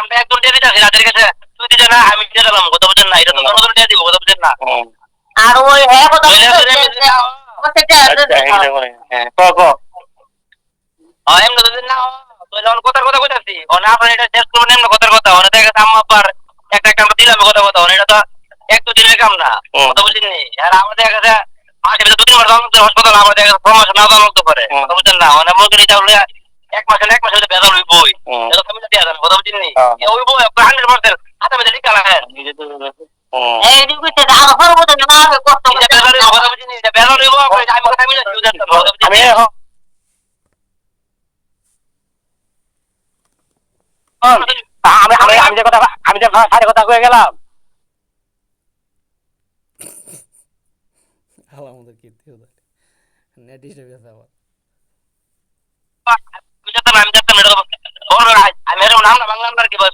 আমরা একদম দিয়ে দিচ্ছি রাতের কাছে তুই দিতে না আমি দিয়ে দিলাম কথা বুঝেন না এটা তো তোর দিয়ে দিব কথা বুঝেন না আর ওই হ্যাঁ বদল এমনি যদি না কথার কথা কইতাছি না আপনার এটা শেষ করবেন এমনি কথার কথা অনেক দেখা গেছে আম্মা আব্বার একটা আমরা দিলাম কথা এটা তো এক দু দিনের কাম না কথা বুঝিনি আর আমাদের দেখা গেছে মাসে ভিতরে 2-3 বার হাসপাতাল আমাদের দেখা গেছে 6 মাস না জানতে পারে কথা বুঝেন না মানে মনে এটা হলো এক মাসে বেতন হইবই এটা ফ্যামিলি দেয়া যাবে কথা বুঝিনি হইবো 100% হাতে মধ্যে লিখা লাগে এই দিকে আর হর বদল না হবে কষ্ট করে কথা বুঝিনি এটা বেতন হইবো আমি কথা মিলে আমি যে সাড়ে কথা কয়ে গেলাম আমাদের কীর্তি নেট হিসেবে আছে আবার আমি এরকম নাম না বাংলা নাম্বার কি বল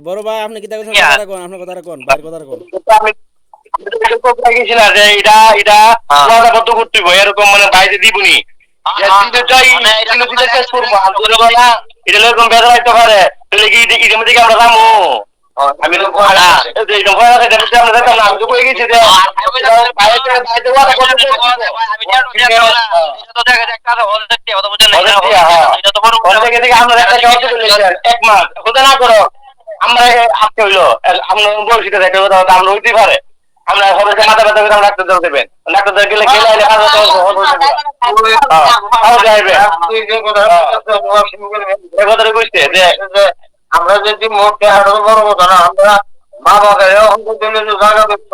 বড় ভাই আপনি কি কথা কোন আপনার কথা কোন বাইরের কথা কোন এটা করতে এরকম মানে বাইরে দিবনি এটা এরকম বেড়া হইতে পারে তাহলে কি এটার মধ্যে কি আমরা যাবো আমি তো আমরা দেখতাম না আমি তো কয়ে গেছি যে এক মাস হতে না করো আমরা আজকে হইলো আমরা বলছি আমরা হইতেই পারে আমরা সবাইকে মাথা ব্যথা করে ডাক্তার ধরে দেবেন ডাক্তার গেলে গেলে কথাটা বুঝতে যে আমরা যদি মোটে হাঁটো বড় কথা না আমরা মা বাবা জায়গা ব্যস্ত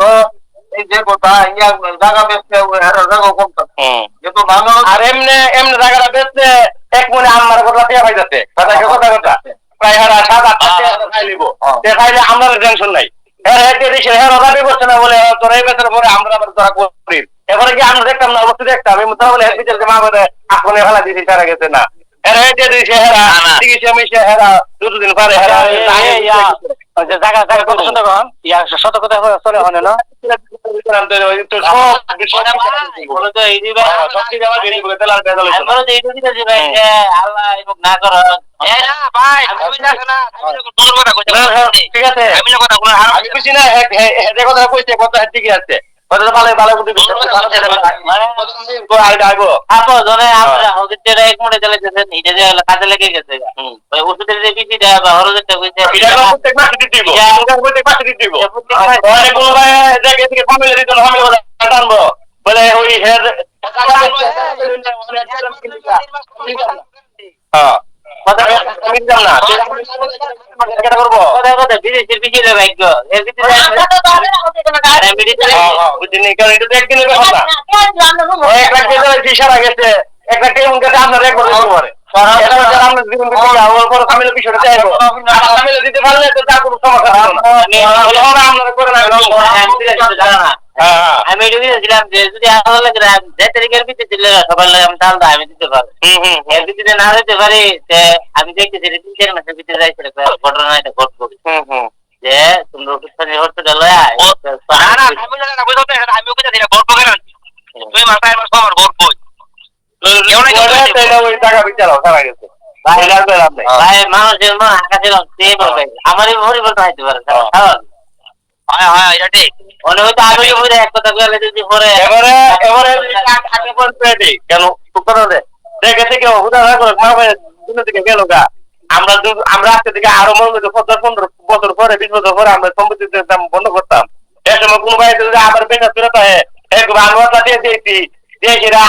এই যে কথা ইয়া জায়গা ব্যস্ত জায়গা কমতো কিন্তু মানুষ আর এমনি এমনি জায়গাটা বেচতে এক মনে আমার কথা টিয়া পাইতেছে কথা কথা প্রায় হারা 7-8 টাকা খাই নিব খাইলে আমরা টেনশন নাই বলে তোরা এই বেচার পরে আমরা আবার তোরা করি এবারে কি আমরা দেখতাম না অবশ্যই দেখতাম আমি তাহলে মা বলে আপনি ফেলা দিয়েছি তারা গেছে না দুদিন পরে জায়গা জায়গা কত সুন্দর কখন ইয়া শত কথা চলে হনে না ঠিক আছে আমি বুঝি না কথা কইছে কথা ঠিকই আছে কথা ভালো ভালো বুদ্ধি কাজে লেগে গেছে ওষুধের যে বিধি দেয় বা হরজেরটা কইছে প্রত্যেক মাসে দিব প্রত্যেক মাসে দিব কোনো ভাই জায়গা থেকে ফ্যামিলি রিটার্ন ফ্যামিলি কথা আনবো বলে ওই হেড হ্যাঁ কথা আমি জানি না কেন করব কথা কথা বিদেশের বিচিরে ভাগ্য এর ভিতরে বুঝিনি কারণ এটা তো একদিনের ব্যাপার না এক লাখ টাকা ফিসার গেছে এক লাখ টাকা মুখে আপনার রেকর্ড করতে পারে আমরা জীবন ফ্যামিলি বিষয়টা চাইবো ফ্যামিলি দিতে পারলে তো তার কোনো সমস্যা আমরা করে না আমি এটা দিয়েছিলাম যে যদি আলাদা লাগে যে তারিখের ভিত্তিতে দিলে সবার লাগে আমি তাহলে আমি দিতে পারবো এর ভিত্তিতে না দিতে পারি যে আমি দেখতেছি 3-4 মাসের ভিতরে যাই সেটা ঘটনা এটা ঘটবো যে তোমরা ওষুধ হসপিটাল আমি ওকে দিই ঘটবো কেন তুই মাথায় আমার সবার ঘটবো ভাই মানুষের মন আকাশের আমারই ভরি বলতে হইতে পারে এটা ঠিক মনে হয়তো আমি এক কথা বলে যদি পরে এবারে কেন দেখে থেকে থেকে গেল গা আমরা আজকে থেকে আরো মনে হতো 15 বছর পরে 20 বছর পরে আমরা সম্পত্তির দাম বন্ধ করতাম এ সময় কোনো ভাই যদি আবার বেকার ফেরত হয় একবার আমরা দিয়ে দিয়েছি দেখিরা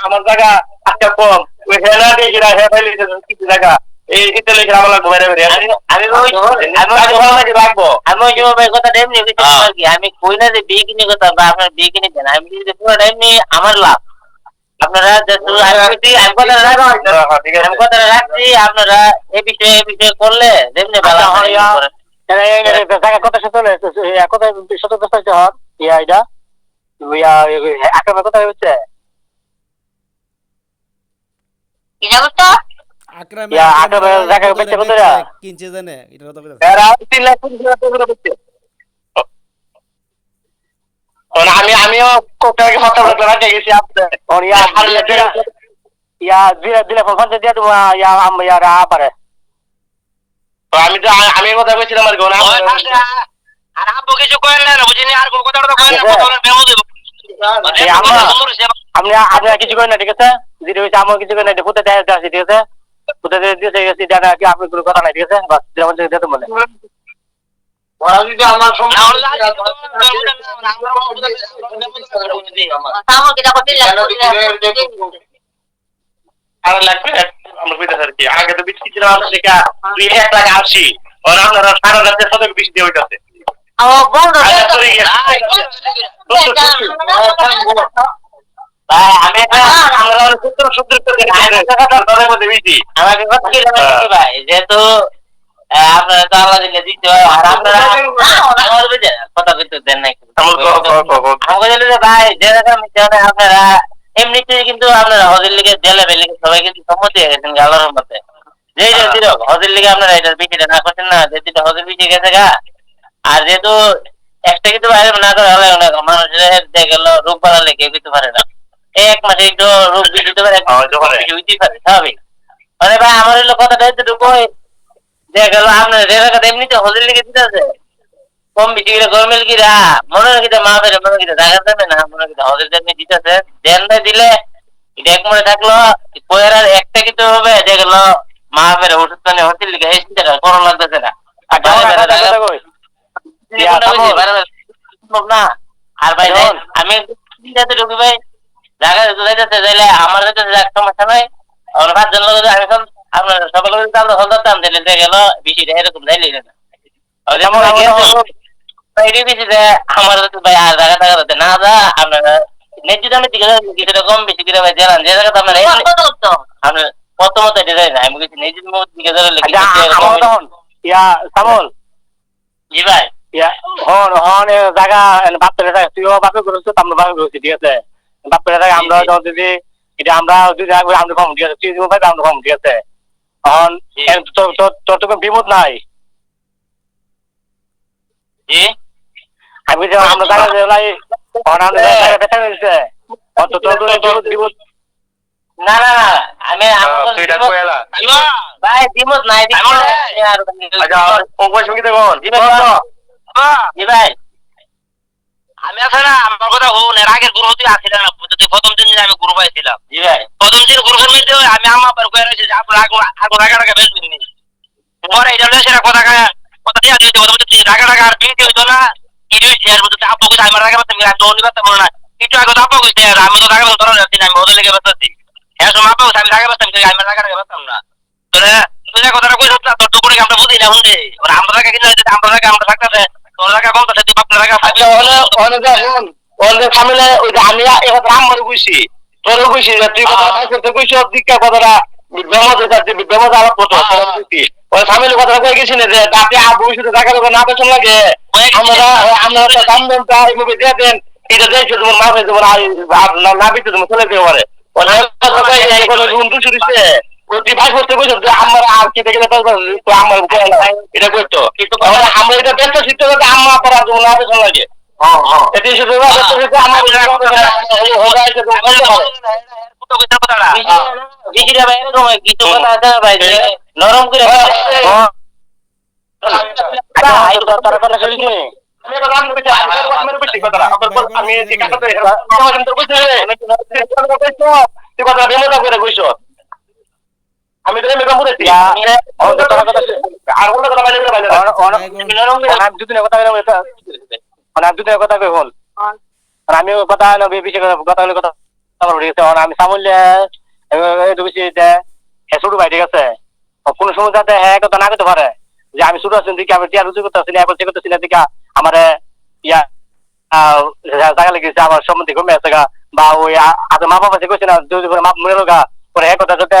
আমার জায়গা আজকে কম ওই হেনা দেখিরা হে ফেলে কিছু জায়গা এই ইতালি গ্রাম লাগবে আমি কই না যে বিয়ে কিনে কথা বা আপনার বিয়ে কিনে দেন আমি পুরো এমনি আমার লাভ আপনারা কথা রাখছি আপনারা এই বিষয়ে করলে যেমনি ভালো জায়গা কত চলে কত শত বস্তা হন ইয়া এটা কথা হচ্ছে কি অবস্থা কিনছে জানে এটা কথা আমিও গেছি আমি কথা বলছিলাম আর আব্বু কিছু করেন না বুঝিনি আর কথা আপনারা কিছু করেন না ঠিক আছে যেটা হচ্ছে আমার কিছু করেন না কোথায় দেখা আছে ঠিক আছে কোথায় দিতে গেছি জানা কি আপনি কোনো কথা নাই ঠিক আছে বাস যেতে বলে আগে তো বিস্কি ছিলাম আপনারা আসি আপনারা সারা রাতে সদর বৃষ্টি দিয়ে ওইটাতে যেহেতু আপনারা তো আল্লাহ দিলে দিতে হয় আর আপনারা কথা বলতে দেন নাই ভাই যে আপনারা এমনিতে কিন্তু আপনারা হজের লিগে জেলে বেলে সবাই কিন্তু সম্মতি হয়ে গেছেন আল্লাহর মতে যেই দিল হজের লিগে আপনারা এটার বিক্রিটা না করছেন না যেটা হজের বিক্রি গেছে গা আর যেহেতু একটা কিন্তু বাইরে না করে হলে মানুষের গেল রোগ বাড়ালে কেউ কিছু পারে না এক মাসে একটু রোগ বেশি হতে পারে, হতে পারে। বেশি হইতেই পারে, স্বাভাবিক। মানে ভাই আমার হলো কথাটা এতটুকু যে গেল আপনার রেবেকা এমনিতে হোটেল লিখে দিতে আছে কম বেশি করে গরমেল কিরা মনে রাখিতে মা ফেরে মনে রাখিতে জায়গা দেবে না, মনে রাখিতে হোটেল এমনি দিতেছে দেন ভাই দিলে এটা এক মনে থাকলো পয়ের আর একটা কিছু হবে যে গেল মা ফেরে ওষুধ পানি হোটেল লিখে এই চিন্তাটা করো লাগতেছে না। আর বাইরে বাইরে জায়গা সম্ভব না। আর ভাই আমি চিন্তাতে ঢুকি ভাই জায়গা যাইতেছে যাইলে আমার যাইতেছে এক সমস্যা নাই, আমার 5 জন লোক আমি সব আপনার সকালে যদি আমরা হল দাম দিলে যে গেল বেশি এরকম যাইলে না আমার ভাই আর জায়গা টাকা দিতে না যা আপনারা ন্যায্য দামের দিকে কিছুটা কম বেশি করে ভাই জানান যে জায়গাটা আপনার আপনার কত মতো ডিজাইন আমি কিছু ন্যায্য দিকে সামল জি ভাই হন হন জায়গা বাপের জায়গা তুইও বাপে করেছো আমরা বাপে করেছি ঠিক আছে বাপের জায়গা আমরা যদি এটা আমরা যদি আমরা কম ঠিক আছে তুই ভাই আমরা কম ঠিক আছে হন তোর তো কোনো বিপদ নাই জি আমি যে আমরা জায়গা লাই হন আমরা জায়গা বেচা নিছে অত তোর বিপদ না না না আমি তুইটা কইলা ভাই দিমত নাই আচ্ছা ও পয়সা কি দেখুন জি ভাই আমি আছে না আমার কথা হো না আগের গ্রুপ তুই আসিল না প্রথম দিন যে আমি গ্রুপ আইছিলাম জি ভাই প্রথম দিন গ্রুপের মধ্যে আমি আম্মা পর কইরা যে আপনার আগো টাকা বেচবেন নি পরে এটা লইছে না কথা দিয়া দিতে কথা বলতে টাকা আর বিয়ে হইতো না ইডি শেয়ার বলতে আপু কইছে আমার টাকা বেচতে আমি দৌড়ি করতে মনে না একটু আগে তো আপু কইছে আমি তো টাকা ধরে যাচ্ছি না আমি ওদের লেগে বেচতেছি হ্যাঁ সময় আপু আমি টাকা বেচতাম কিন্তু আমি টাকা বেচতাম না তোরে তুই যে কথাটা কইছ না তোর টুকুরে আমরা বুঝি না হুন্ডে ওরা আমরা টাকা কিনে দিতে আমরা থাকতেছে তোর টাকা কম তো তুই আপনার টাকা পাবি ওদের সামনে ওই যে আমি এখন আমার কইছি তোর কইছি যে তুই কথা কইছিস কইছ দীক্ষা কথাটা বিভ্রম আলাপ করতে ওই সামনে কথাটা কই গেছি না যে দাঁতে আবু শুধু টাকা দেবো না পেছন লাগে আমরা একটা দাম দেন তা এইভাবে দিয়ে দেন এটা দেখছো তোমার মা হয়ে যাবো না বিতে তোমার চলে যেতে পারে ভাই করতে কইছ আমার আর কি দেখলে আমার এটা করতো আমরা এটা ব্যস্ত শিখতে হবে আম্মা পড়ার জন্য না পেছন লাগে এটি শুধু আমার কিছু কথা আছে ভাই নরম করে আমি তো বলেছি আর কোনো কথা দুদিনের কথা দুদিনের কথা কই হল আমি কথা বেশি কথা হলে কথা ঠিক আছে আমি সামলে বেশি ছোট ভাই ঠিক আছে কোনো সময় যাতে হ্যাঁ কথা না করতে পারে যে আমি ছোট আছি দিকে আমি টিয়া রুজু করতেছি না এখন চেক করতেছি না দিকে আমার ইয়া জায়গা লেগেছে আমার সম্বন্ধে কমে আছে গা বা ওই মা বাবা যে কইছে না যদি মা মরে গা পরে হ্যাঁ কথা যাতে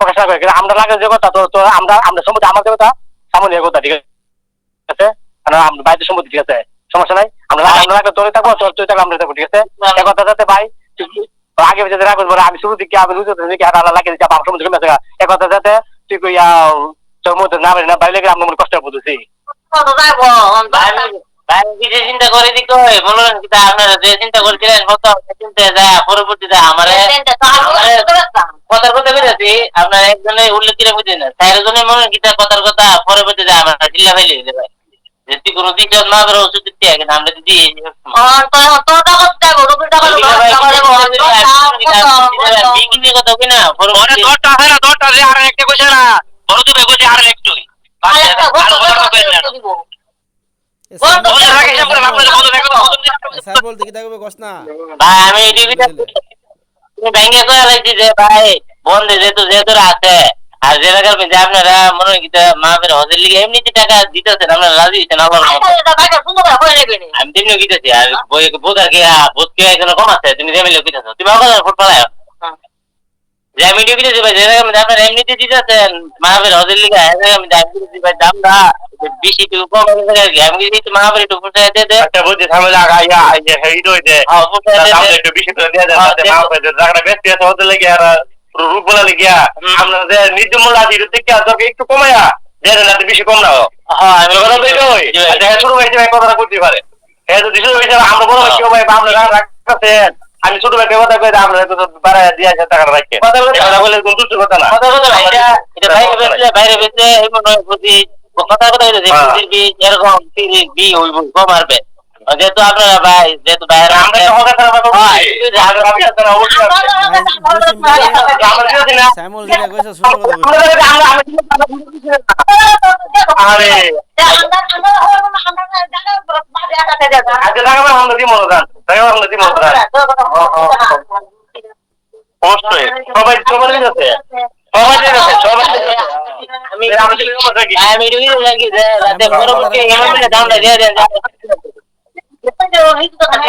প্রকাশ না করে আমরা লাগে যে কথা তো আমরা সম্বন্ধে আমার কথা সামনে কথা ঠিক আছে আমরা বাইরের সম্বন্ধে ঠিক আছে সমস্যা নাই আমরা লাগলে তোরে থাকবো তুই থাকলে আমরা থাকবো ঠিক আছে কথা যাতে ভাই আগে যদি রাখবো আমি শুরু দিকে আমি দিকে আল্লাহ লাগিয়ে দিচ্ছি আমার সম্বন্ধে কমে আছে গা কথা যাতে তুই কইয়া তোর মধ্যে না পারি না বাইরে গেলে আমরা কষ্ট বুঝেছি কিছু চিন্তা করে দিকে মনে আপনারা যে চিন্তা করছিলেন চিন্তা যায় পরবর্তীতে আমার কথার কথা বেরোছি আপনার একজনে উল্লেখ করে বুঝেন না 4 জনে মনে কথার কথা পরবর্তীতে আমরা ঢিলা ফেলে দিতে পারি যদি কোনো দিক না বেরো ওষুধ দিতে কিন্তু আমরা যদি কথা কি না দরটা আর একটা কইছে না বড় তুমি কইছে আর একটুই স্যার বলতে কি থাকবে কষ্ট না ভাই আমি ব্যাংকে করে লাগছি যে ভাই বন্ধে যেহেতু আছে আর যে টাকা পেয়েছে আপনারা মনে হয় মা ফের হজের লিগে এমনিতে টাকা দিতেছেন আপনারা রাজি দিচ্ছেন আমি তেমনিও দিতেছি আর বোধ আর কি বোধ কি এখানে কম আছে তুমি রেমিলেও দিতেছো তুমি আমার ফুট পালায় যে আমি দিতেছি ভাই যে আপনারা এমনিতে দিতেছেন মা ফের হজের লিগে আমি ভাই দামটা বেশি একটু কম আর কি আমি যদি মা ফের একটু ফুটাই দিয়ে দেয় একটা বুঝি ঝামেলা আইয়া হেইড হইতে একটু বেশি করে দিয়ে দেন তাতে মা হইতে জায়গাটা বেশি আছে হতে লাগে আর রূপ বলা লাগিয়া আমরা যে নির্দিষ্ট মূল্য আছে দেখে তোকে একটু কমায়া দেন না বেশি কম না হ্যাঁ আমি কথা বলতে হই আচ্ছা ছোট ভাই যে কথাটা করতে পারে এই তো দিশু ভাই আমরা বড় ভাই কেউ ভাই আমরা রাখতেছেন আমি ছোট ভাইকে কথা কই আপনারা তো বাড়ায় দিয়ে আসেন টাকাটা রাখেন কথা বলতে এটা বলে কোন দুষ্ট কথা না কথা কথা এটা বাইরে বেচলে এমন হয় বুঝি কথা কথা হইলো যে বি এরকম 30 বি হইব কম মারবে যেহেতু আপনারা ভাই যেহেতু বাইরে আমরা তো কথা খারাপ কথা শ্যামল যেটা কইছে সুন্দর কথা কইছে। আরে আজকে টাকা আমরা দিই মনোদান টাকা আমরা দিই মনোদান অবশ্যই সবাই সবাই দিতেছে সবাই দিতেছে সবাই আমি রিভিউ লাগি যে রাতে পরবর্তী এমন দামটা দিয়ে দেন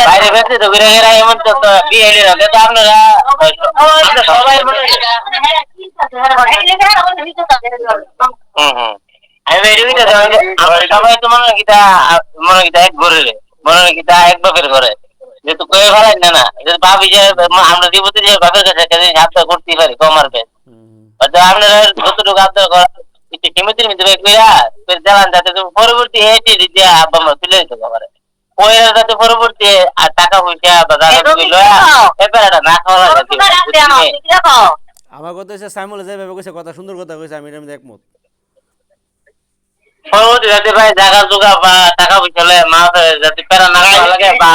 বাইরে বেঁচে তো ঘুরে ঘেরা এমন তো বিয়ে এলে না তো আপনারা সবাই মনে আমি রিভিউটা সবাই তো মনে গীতা এক ঘুরে মনে গীতা এক বকের ঘরে যেহেতু কয়ে ভাড়াই না যদি ভাবি যে আমরা দিব যে বাপের কাছে হাতটা করতে পারি কম মারবে আপনারা যতটুকু আপনার একটু সীমিতের মধ্যে জ্বালান যাতে পরবর্তী হেঁটে দিতে আব্বা মা তুলে দিতে পারে ওই যাতে পরবর্তী আর টাকা পয়সা বা ব্যাপারটা না খাওয়া আমার কথা হচ্ছে শ্যামল যেভাবে কইছে কথা সুন্দর কথা কইছে আমি এটার মধ্যে একমত। পরবর্তী যাতে ভাই জায়গা জোগা বা টাকা পয়সা হলে মা যাতে প্যারা না খাওয়া লাগে বা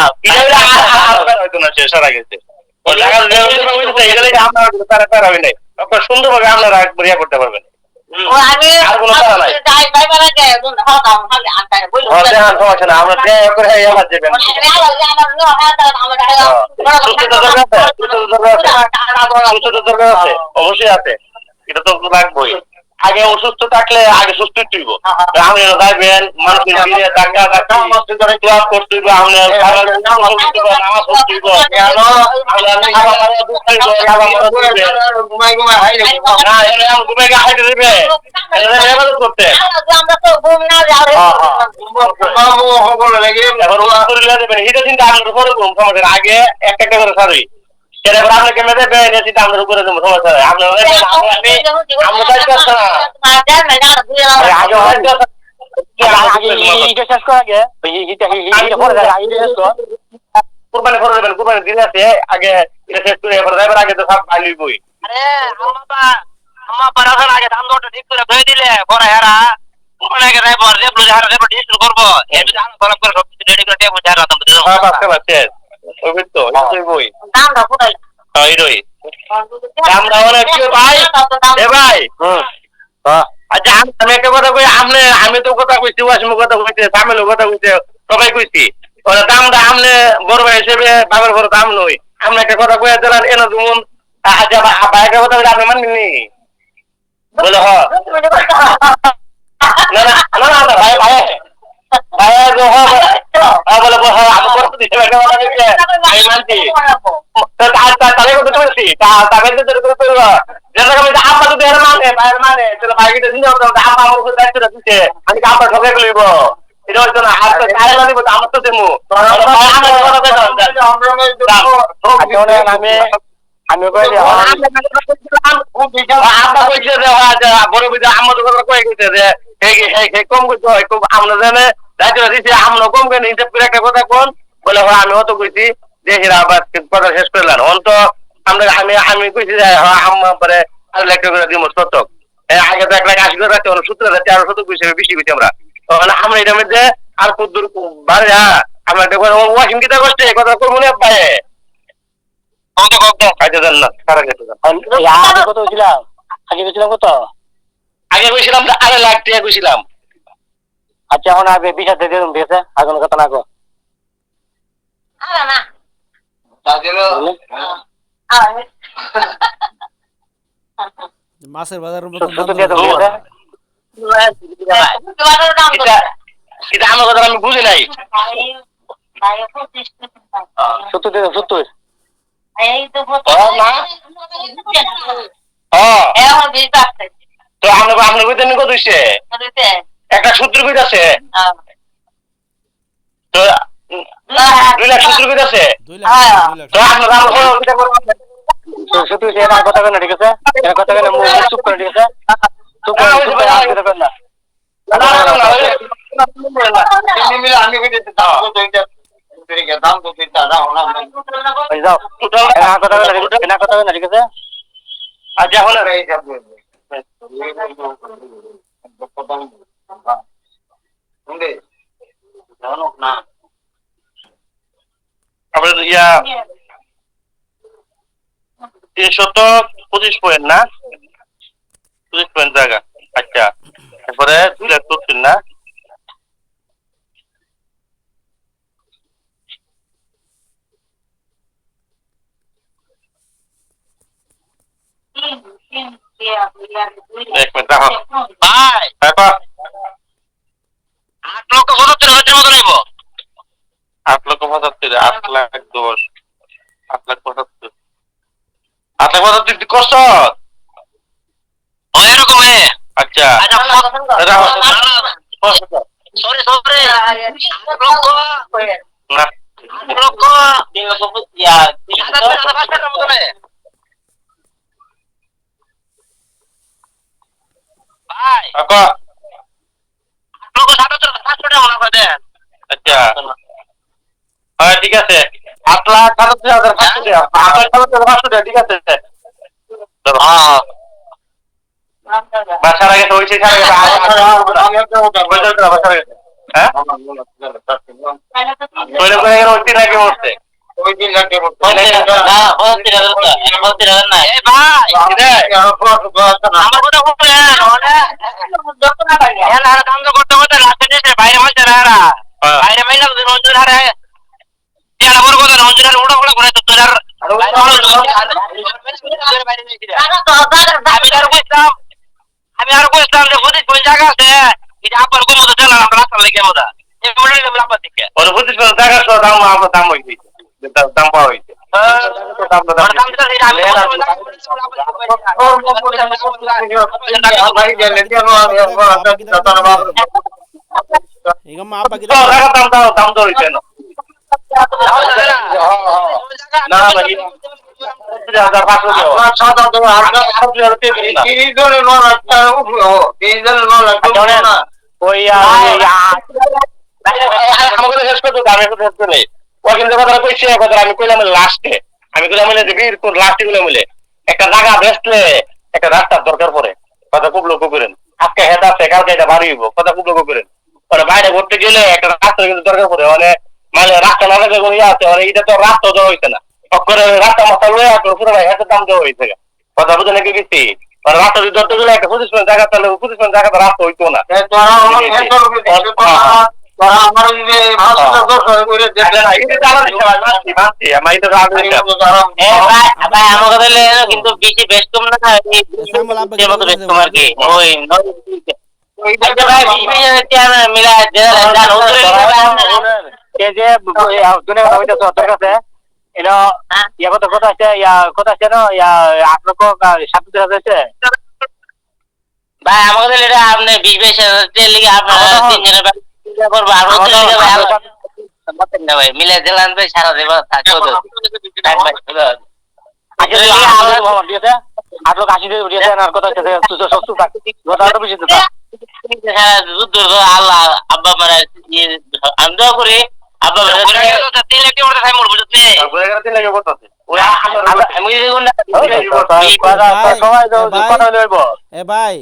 সুন্দরভাবে আপনারা বরিয়া করতে পারবেন অবশ্যই আছে এটা তো লাগবেই আগে অসুস্থ থাকলে আগে সুস্থ হইব আপনি যাইবেন মানুষের দিনে টাকা ক্লাস করতে হইব আপনি নামাজ পড়তে হইব ঘুমাই হাইটে দেবে করতে এটা চিন্তা আপনার করে সমস্যা আগে একটা করে সারি সেটা আপনাকে মেধে পেয়ে চিন্তা আপনার উপরে সমস্যা আপনার কুরবানি করে দেবেন কুরবানি দিন আছে আগে এটা শেষ করে এবার আগে তো সব ভালোই বই আরে আম্মা বারাসার আগে দাম দরটা ঠিক করে ধরে দিলে বড় হেরা কোন আগে ড্রাইভার রেবলু যারা রেবলু ডিস্ট্রিল করব এই যে দাম খরচ করে সব কিছু রেডি করে টেবল যারা দাম দিতে হ্যাঁ বাস বাস ওই তো এই বই দামটা কোথায় এই রই দাম দাও না কি ভাই এ ভাই হ্যাঁ আচ্ছা আমি একটা কথা কই আমি তো কথা কইছি ওয়াসিম কথা কইছে সামিল কথা কইছে সবাই কইছি ওরা দামটা আমনে বড় ভাই হিসেবে বাবার বড় দাম নই আমরা একটা কথা কইয়া দিলাম এনে যেমন আচ্ছা ভাইয়ের কথা আপনি মানবেননি বলে হ না না না না ভাই ভাই ভাই বলে আমি করতে দিতে আমি মানছি তাহলে কথা বলছি তাহলে তো করবো যেটা আমি আব্বা যদি এর মানে ভাইয়ের মানে তাহলে ভাইকে দিন আব্বা আমার উপর দায়িত্বটা দিতে আমি আব্বা ঠকে গেলিব এটা হচ্ছে না আর তো তাই মানে আমার তো দেমু আমি কইছি আব্বা কইছে যে বড় বিদা আমাদের কথা কই গেছে যে এই কম কইতে হয় আমরা জানে দায়িত্ব দিছি আমরা কম করে হিসাব করে একটা কথা কোন বলে আমি অত কইছি যে হিরা আবার কথা শেষ করলাম অন্ত আমরা আমি কইছি যে আম্মা পরে আর লেখা করে দিব শতক আগে তো 1,80,000 করে রাখতে হলো 17,000 শতক বেশি বেশি আমরা তাহলে আমরা এটার মধ্যে আর কুদ্দুর বাড়ি আমরা দেখো ওয়াশিং কিটা করছে কথা করবো না পায়ে খাইতে দেন না সারা খেতে দেন কত ছিলাম আগে গেছিলাম কত আগে কইছিলাম 2.5 লাখ টাকা কইছিলাম আচ্ছা এখন আগে 20,000 দিয়ে দিন বেশে এখন কত না গো আরে না মাছের বাজারের মতো এটা আমার কথা আমি বুঝি নাই 70 এই তো তো আপনার কইতে কত হইছে একটা সূত্র কইতে আছে তো 2 লাখ সূত্র কইতে আছে 2 লাখ তো আপনারা সত্যি এটা কথা কেন ঠিক আছে এটা কথা কেন মুখ চুপ করে ঠিক আছে চুপ করে কথা না আমি কইতে দাম তো তিনটা দাও না যাও এনা কথা না ঠিক আছে আচ্ছা এখন এই যাব শুনবে জানো না আপনার 325 না 25 জায়গা আচ্ছা এরপরে 2 লাখ করছেন না এক মিনিট রাখো ভাই তারপর 8,75,000 মতো নেব 8,75,000 8,10 8,75,000 8,75,000 কষ্ট ও এরকম আচ্ছা আচ্ছা রাখো সরি 8,00,000 না 8,00,000 মতো নেই ভাই কাকা 8,77,500 দেন আচ্ছা হ্যাঁ ঠিক আছে 8,78,500 8,78,500 ঠিক আছে হ্যাঁ বাসার আগে তো হয়েছে আমি একটা ওটা বাসার আগে হ্যাঁ তোলে করে হচ্ছে নাকি হচ্ছে ওই দিন লাগে না 75,000 না এই ভাই আমার কথা শুনেন এলা দাম তো করতে করতে লাস্টে যেতে বাইরে মাইতে না এরা বাইরে মাইনা তো নজর হারে এরা বড় কথা নজর হারে উড়া উড়া করে তো তোর আমি আর কইতাম যে বুঝিস কোন জায়গা আছে এটা আপনার কোন মতো চলা আমরা রাস্তা লাগে মতো এই বলে দিলাম আপনার থেকে ওর বুঝিস টাকা তো দাম আমার দাম হইছে দাম পাওয়া হইছে দাম তো দাম ಈಗ ಮಾ ಪಾಕಿದ দাম দাও দাম তো হইছে না না ভাই 5,000 ওই আমাকে শেষ করতে দামে শেষ করে ওই কিন্তু কথা কইছে কথা আমি কইলাম লাস্টে আমি কইলাম যে বীর কোন লাস্টে কইলাম বলে একটা জায়গা বেচলে একটা রাস্তার দরকার পড়ে কথা খুব লক্ষ্য করেন আজকে হেড আছে কালকে এটা বাড়ি হইব কথা খুব লক্ষ্য করেন মানে বাইরে ঘুরতে গেলে একটা রাস্তা কিন্তু দরকার পড়ে মানে রাস্তা না লাগে কোনো আছে এটা তো রাস্তা দেওয়া হইছে না করে রাস্তা মাথা লয়ে পুরো হেঁটে দাম দেওয়া হয়েছে কথা বুঝে নাকি গেছি মানে রাস্তা যদি ধরতে গেলে একটা 25 জায়গা তাহলে 25 জায়গাতে রাস্তা হইতো না কিন্তু বেশি বেশ কম না তোমার কি ওই মিলা কথা আছে না 8,70,000 ভাই আমাদের এটা আপনি 20,000 লিগে আপনারা তিনজনের করবো আর ভাই মিলে দিলাম ভাই সারা দেব থাকো তো 8,80,000 আল্লাহ আব্বা মারা আমি দোয়া করি আব্বা মারা 3 লাখ টাকা খাই মরবো বুঝতে এ ভাই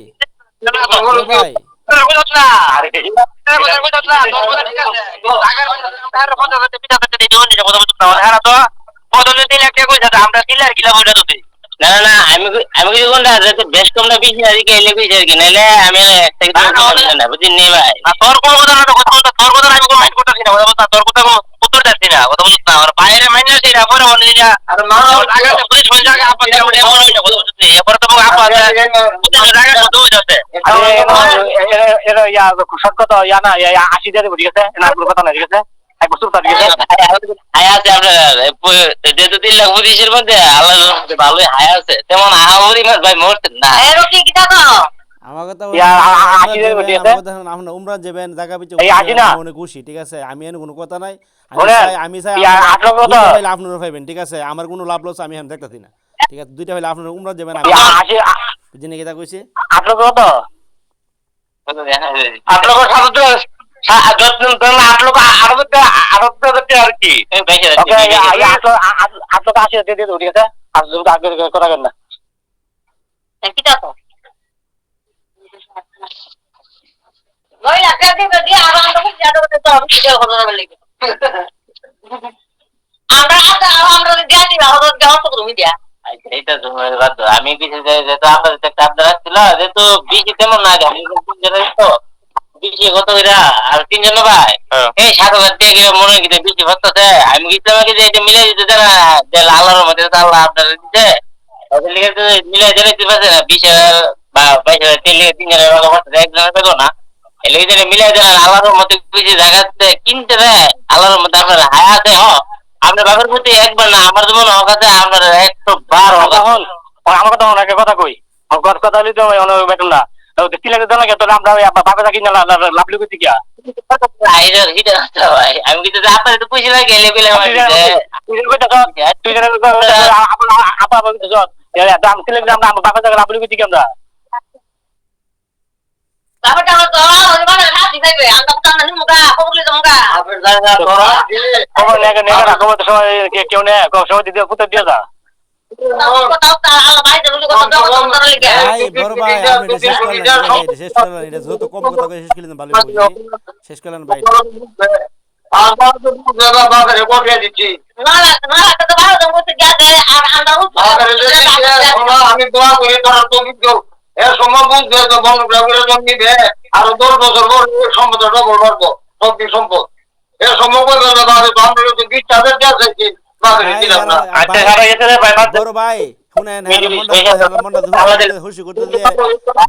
না না আমি বেশ কম না 20,000 এলে 20,000 কি নাইলে আমি না বুঝিনি ভাই তোর কোন কথা না তোর কথা আমি কোনো মাইন্ড করতেছি না তোর কথা উত্তর দিচ্ছি না কথা বুঝছ না আর বাইরে মাইন্ড আছে না পরে অন্য দিনা আর মানুষ জায়গাতে পুলিশ কোন জায়গা আপনাকে আমরা এমন হইছে কথা বুঝছ এরপর তো আপা আছে জায়গা কত হয়ে যাচ্ছে এরা সব কথা না 80,000 ঠিক আছে না কোনো কথা না ঠিক আছে এক বছর তার ঠিক আছে হায়া আছে আপনার যেহেতু 3 লাখ 25 মধ্যে আল্লাহ ভালোই হায়া আছে তেমন আহামরি মাছ ভাই মরছেন না আমার কথা আপনার উমরা যাবেন জায়গা পিছু অনেক খুশি ঠিক আছে আমি এনে কোনো কথা নাই আমি চাই আপনারা পাইবেন ঠিক আছে আমার কোনো লাভ লস আমি এখন দেখতেছি না ঠিক আছে দুইটা হইলে আপনারা উমরা যাবেন আমি বুঝিনি কি তা কইছে 8,000 কত 8,000 যত্ন 8,000 টাকা আর কি বেশি ওকে 8,80 দিয়ে দিও, ঠিক আছে? আর যদি আগে করা গেল না কিটা তো লই আগে দিবে দিয়ে আর আমরা কি জানো তো আমি কি হলো না বলি আমরা দিয়া দিবা হলো দেওয়া তো তুমি দিয়া এইটা তোমার বাদ দাও। আমি কিছু যেহেতু আপনাদের একটা আবদার ছিল যেহেতু বিজি তেমন না আমি তিনজনের তো বিজি কত হইরা আর তিনজন ভাই এই 7,000 টাকা মনে কি বিজি হচ্ছে আমি কিছু আমাকে যে এটা মিলাই দিতে না যে আল্লাহর মধ্যে তো আল্লাহ আপনাদের দিতে ওদের লিগে তো মিলাই দিলে দিতে পারছে না 20,000 বা 22,000 তেলে তিনজনের ভাগ হচ্ছে একজনের পেলো না এলে যে মিলাই দিলেন আল্লাহর মধ্যে কিছু জায়গাতে কিনতে দেয় আল্লাহর মধ্যে আপনার হায়াতে আপনার বাবার প্রতি একবার না আমার যেমন হক আছে আপনার 100 বার হক তখন আমার কথা অনেক কথা কই আমার কথা হলি তো অনেক বেতন না তো 3 লাখ টাকা লাগে তো আমরা বাবা থাকি না লাভ লিখে কি আমি কিন্তু আপনার তো পয়সা লাগে এলে বেলে তুই জানা আপা আপা তো দাম 3 লাখ আমরা বাবা থাকি লাভ লিখে কি আমরা তারপরটা তো মানে হাতি থাকবে আমরা তো না মুগা কবুলি তো মুগা খবর নেগা নেগা রাখো তো সবাই কেউ নেই সবাই দিতে পুত্র দিয়ে যা ভাই বড় ভাই আপনি এটা শেষ করলেন এটা যত কম কথা কই শেষ করলেন ভালো হবে শেষ করলেন ভাই আমার তো বাবা বাবা রে কোট দিচ্ছি তো ভালো তো বলতে গেছে আর আমরা আমি দোয়া করি তোরা তো কেউ এর সম্ভব বুঝবে তো বন্ধ করে জমি দে আর 10 বছর পর সম্পদ ডবল বাড়বো সবজি সম্পদ এর সম্ভব করবে না বাবা তো আমরা তো 20,000 টাকা চাইছি বাবা দিলাম না আচ্ছা সারা গেছে রে ভাই বড় ভাই শুনেন মনটা খুশি করতে দিয়ে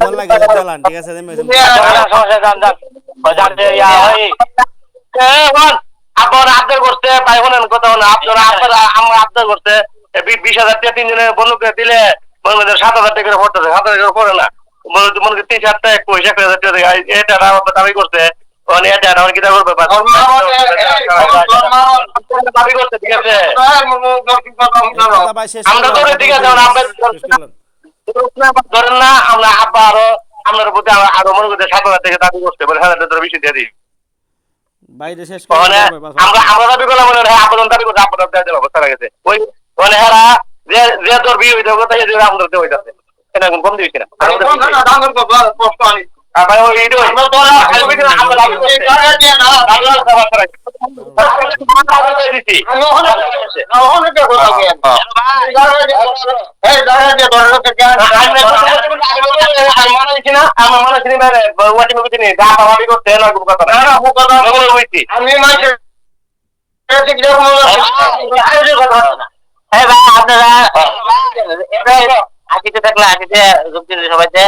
দল লাগে চালান ঠিক আছে আপনার আবদার করতে ভাই শোনেন কথা হলো আপনারা আমরা আবদার করতে 20,000 টাকা তিনজনে বন্ধুকে দিলে 7,000 টাকা করে পড়তেছে 7,000 টাকা পড়ে না মনে করি 3-4 টাকা 1,000 টাকা এটা দাবি করতে এটা আমার কিতা করবে দাবি করতে ঠিক আছে আমরা তো ঠিক আছে ধরেন না আমরা আব্বা আরো আপনার প্রতি আরো মনে করতে 7,000 টাকা দাবি করতে বলে 1,000 টাকা বেশি দিয়ে দিই বাইরে শেষ আমরা দাবি করলাম বলে আবেদন দাবি করতে আপনার দেওয়ার অবস্থা গেছে ওই মানে হেরা যে তোর বিয়ে হইতে কথা এই আপনার দেওয়া হইতাছে এটা কোন কম দিবি না ভাই ওই ভিডিও আমরা তো আমরা দাবি করতে আজকে থাকলে আজকে যুক্তি সবাইতে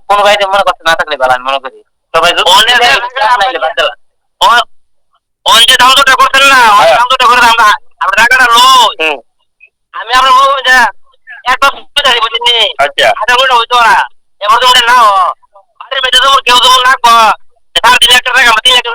কোন ভাইতে মনে করতে না থাকলে ভালো আমি মনে করি সবাই করতেন না আমরা টাকাটা লই আমি আপনার একটা বুঝিনি আধা ঘন্টা হইতো না এবার তো না বাড়ির মেয়েদের তো কেউ যেমন লাগবো 3 লাখ টাকা আমরা 3 লাখ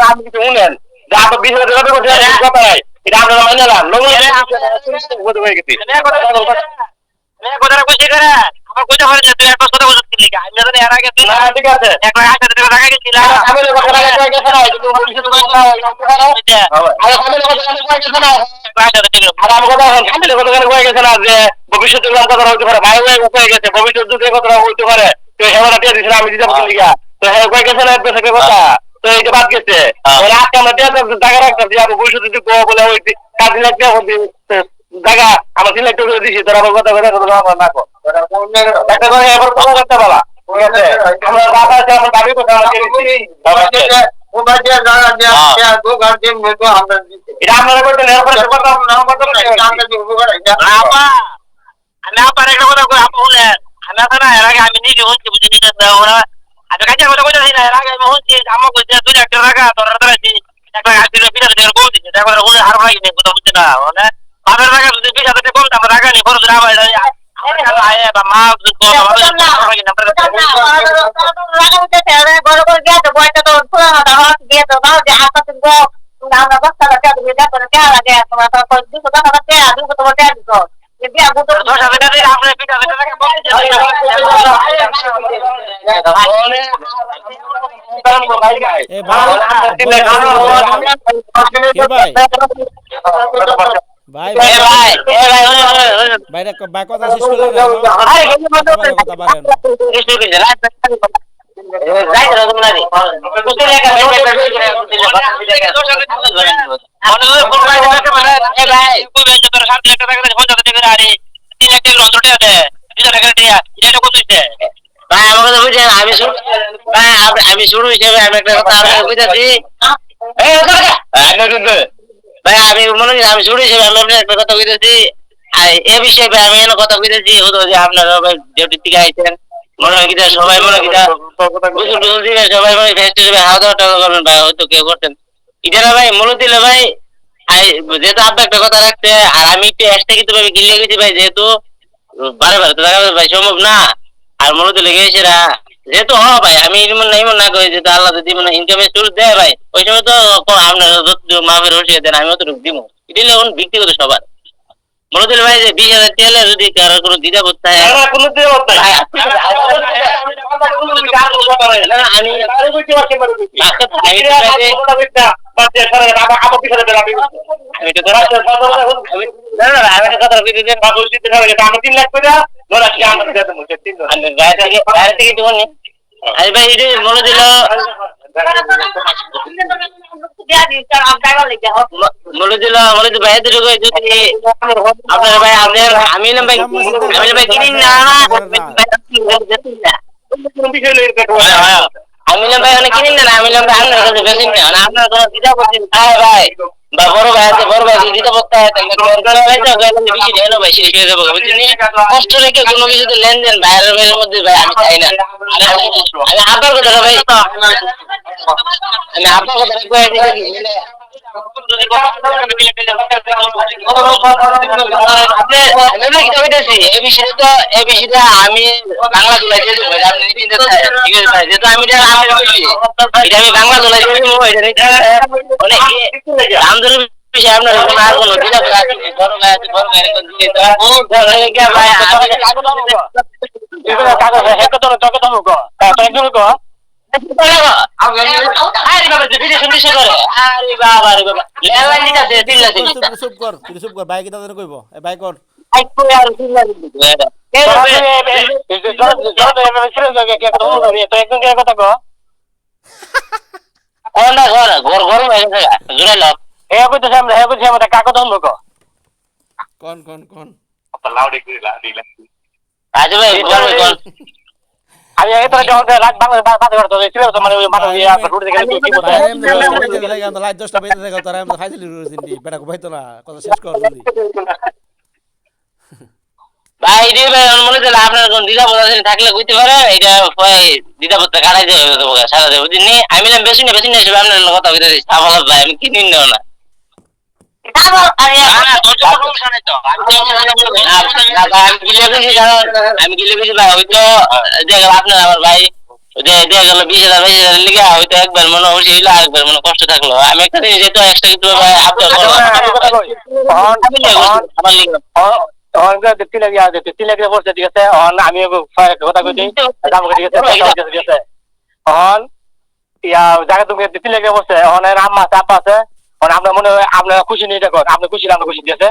আমি শুনেন যে আপনার 20,000 টাকা এটা আপনারা মাইনে না হয়ে গেছি আমার কইতে পারে যে তুই এক কথা বলছিস লিখা আমি জানি এর আগে তুই ঠিক আছে 1,80,000 টাকা টাকা গেছিল আমি লোক টাকা টাকা গেছে না কিন্তু আমি শুধু কথা আর আমি লোক টাকা গেছে না আর আমি কথা আমি লোক টাকা গেছে না যে ভবিষ্যতে কথা হইতে পারে ভাই হয়ে গেছে ভবিষ্যৎ যুগে কথা হইতে পারে তো হেওয়াটা দিয়ে দিছিলাম আমি দিতে পারছি লিখা তো হ্যাঁ কই গেছে না থেকে কথা তো এই যে বাদ গেছে ওরা আজকে আমরা দিয়ে টাকা রাখতেছি আর ভবিষ্যতে যদি বলে ওই কাজ লাগবে জায়গা আমার 3 লাখ টাকা দিছি তোরা কথা কথা না কর একটা করে এবার কথা করতে বলা আমরা বাবা আছে আমরা দাবি করতে এটা আপনারা করতেন এরপরে আমি নিজে হচ্ছে বুঝিনি ওরা আমি কাছে কথা কইতেছি না এর আগে আমি হচ্ছে আমার কইতে 2 লাখ টাকা তোরা একটা আসছিল পিছনে থেকে কম দিচ্ছে দেখো ওই হার ভাই নেই কোথাও বুঝছে না মানে বাপের টাকা যদি 20,000 টাকা কম আমরা টাকা নেই বড় ধরে আবার আয় বা মা যদি কম হবে এ ভাই ভাই ভাই ভাই ভাই কথা শেষ করলে কথা বাড়েন আমি শুরু হিসেবে আমি একটা কথা বুঝেছি ভাই আমি মনে করি আমি শুরু হিসেবে আমি আপনার একটা কথা বুঝেছি এ বিষয়ে আমি এনে কথা বুঝেছি হতো যে আপনারা ডিউটি থেকে আইছেন মনে হয় কিনা সবাই মনে কিনা বুঝুন বুঝুন দিবেন সবাই মনে ফেস্ট হিসেবে হাওয়া দাওয়া টাকা করবেন ভাই হয়তো কেউ করতেন এটা না ভাই মূলত দিলে ভাই যেহেতু আপনি একটা কথা রাখছে আর আমি একটু এক্সট্রা কিন্তু ভাই গিলে গেছি ভাই যেহেতু বারে বারে তো দেখা ভাই সম্ভব না আর মূলত লেগে এসেরা যেহেতু হ ভাই আমি এমন না করি যেহেতু আল্লাহ যদি মানে ইনকামের সোর্স দেয় ভাই ওই সময় তো আপনার মাফের হসিয়ে দেন আমি অতটুকু দিব এটা হলো ব্যক্তিগত সবার মনে দিলে ভাই যে 20,000 তেলে যদি কারোর কোনো দ্বিধা বোধ থাকে কোনো দেওয়া নাই মনে দিল ভাই যদি আপনার ভাই আমি ভাই ভাই কিনিন না আমি ভাই অনেক কিনিন না আমি ভাই আপনার কাছে বেশি না আপনার কোনো দিদা বলছেন ভাই বা বড় ভাই আছে বড় ভাই দিদা বলতে হয় বেশি ঢেলো ভাই শেষ হয়ে যাবো বুঝছেন কষ্ট রেখে কোনো কিছুতে লেনদেন বাইরের বাইরের মধ্যে ভাই আমি চাই না আমি আপনার কথা ভাই আমি আপনার কথা আমি বাংলা দোলাই যেহেতু আমি বাংলা দোলাই আপনার চুপ কর ভাই কি তাদের কইব এ ভাই কর কোন আমি এটা যখন রাত বাংলাদেশ করতে ছিল তো মানে মানুষ রোড থেকে কি বলতে লাইট 10টা বেজে থাকে তারা আমরা খাইছিলি রোজিন্দি বেটা কো ভাইতো না কথা শেষ কর জলদি ভাই রে ভাই মনে হচ্ছে আপনার কোন দ্বিধাবোধ আছে থাকলে কইতে পারে এটা দ্বিধাবোধটা কাটাই দেবে সারা দেবে বুঝিনি আমি বেশি না হিসেবে আপনার কথা বলতে সাফল ভাই আমি কি নিন না আমি গিলে গেছি ভাই হয়তো আপনার আমার ভাই দেখা গেল 20,000 লিখে হয়তো একবার মনে হয়েছিল আরেকবার মনে কষ্ট থাকলো আমি একটা জিনিস যেহেতু এক্সট্রা কিন্তু ভাই আপনার ঠিক আছে আমি কথা কইছি ঠিক আছে জায়গা তুমি 3 লাখ বসছে আম্মা আছে আব্বা আছে আপনার মনে হয় আপনারা খুশি নেই দেখো আপনি খুশি আমরা খুশি দিয়েছে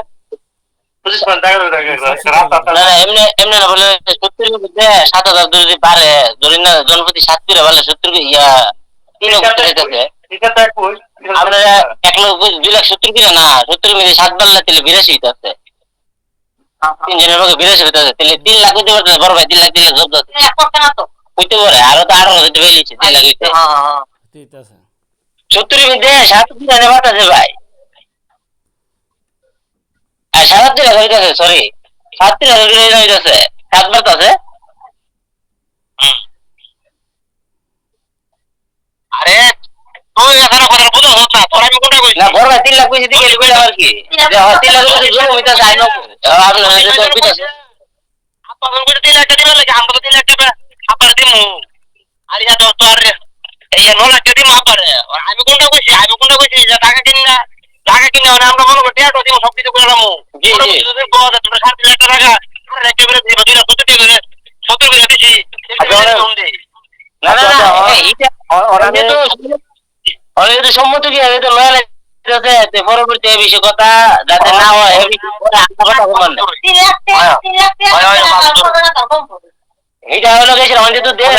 এমনি না বলে 70,000 যদি পারে ধরি না জনপ্রতি 7 করে বলে 70 ইয়া 3 লক্ষ টাকা আপনারা 1,02,70,000 করে না 70 মিলে 7 বাল্লা তাহলে 82 হইতাছে 3 জনের ভাগে 82 হইতাছে তাহলে 3 লাখ হইতে পারতেছে বড় ভাই 3 লাখ দিলে জব দাও এক করতে না তো হইতে পারে আরো তো 18 হইতে বেলিছে 3 লাখ হইতে ঠিক আছে 70 মিলে 7 দিনে বাতাছে ভাই আর 7 দিনে হইতাছে সরি 7 দিনে হইতাছে 7 বাতাছে আরে তুই এখানে কথা বুঝো না তোর আমি কোন না বড় ভাই 3 লাখ কইছে দিকে কইলা আর কি যে 3 লাখ কইছে জমি মিটা চাই না আপনি তো কইতাছেন আপা বল করে 3 লাখ টাকা দিবেন লাগে আমরা 3 লাখ টাকা আপার দিমু আর ইয়া তো আর এই 9 লাখ টাকা দিমু আপারে আমি কোনটা কইছি যে টাকা কিনা মানে আমরা মনে করি টাকা দিমু সব কিছু করে রামু জি জি যদি বড় তোমরা 7 লাখ টাকা আর একটা করে দিবা দিনা 70 করে 70 করে দিছি না না এইটা ওরা তো অনেক তো সম্মত কি এটা লয়াল আছে পরবর্তী এই বিষয় কথা যাতে না হয় এই বিষয়ে কথা বলবেন না 3 লাখ টাকা 3 লাখ টাকা এটা হলো গেছে আমাদের তো দেশ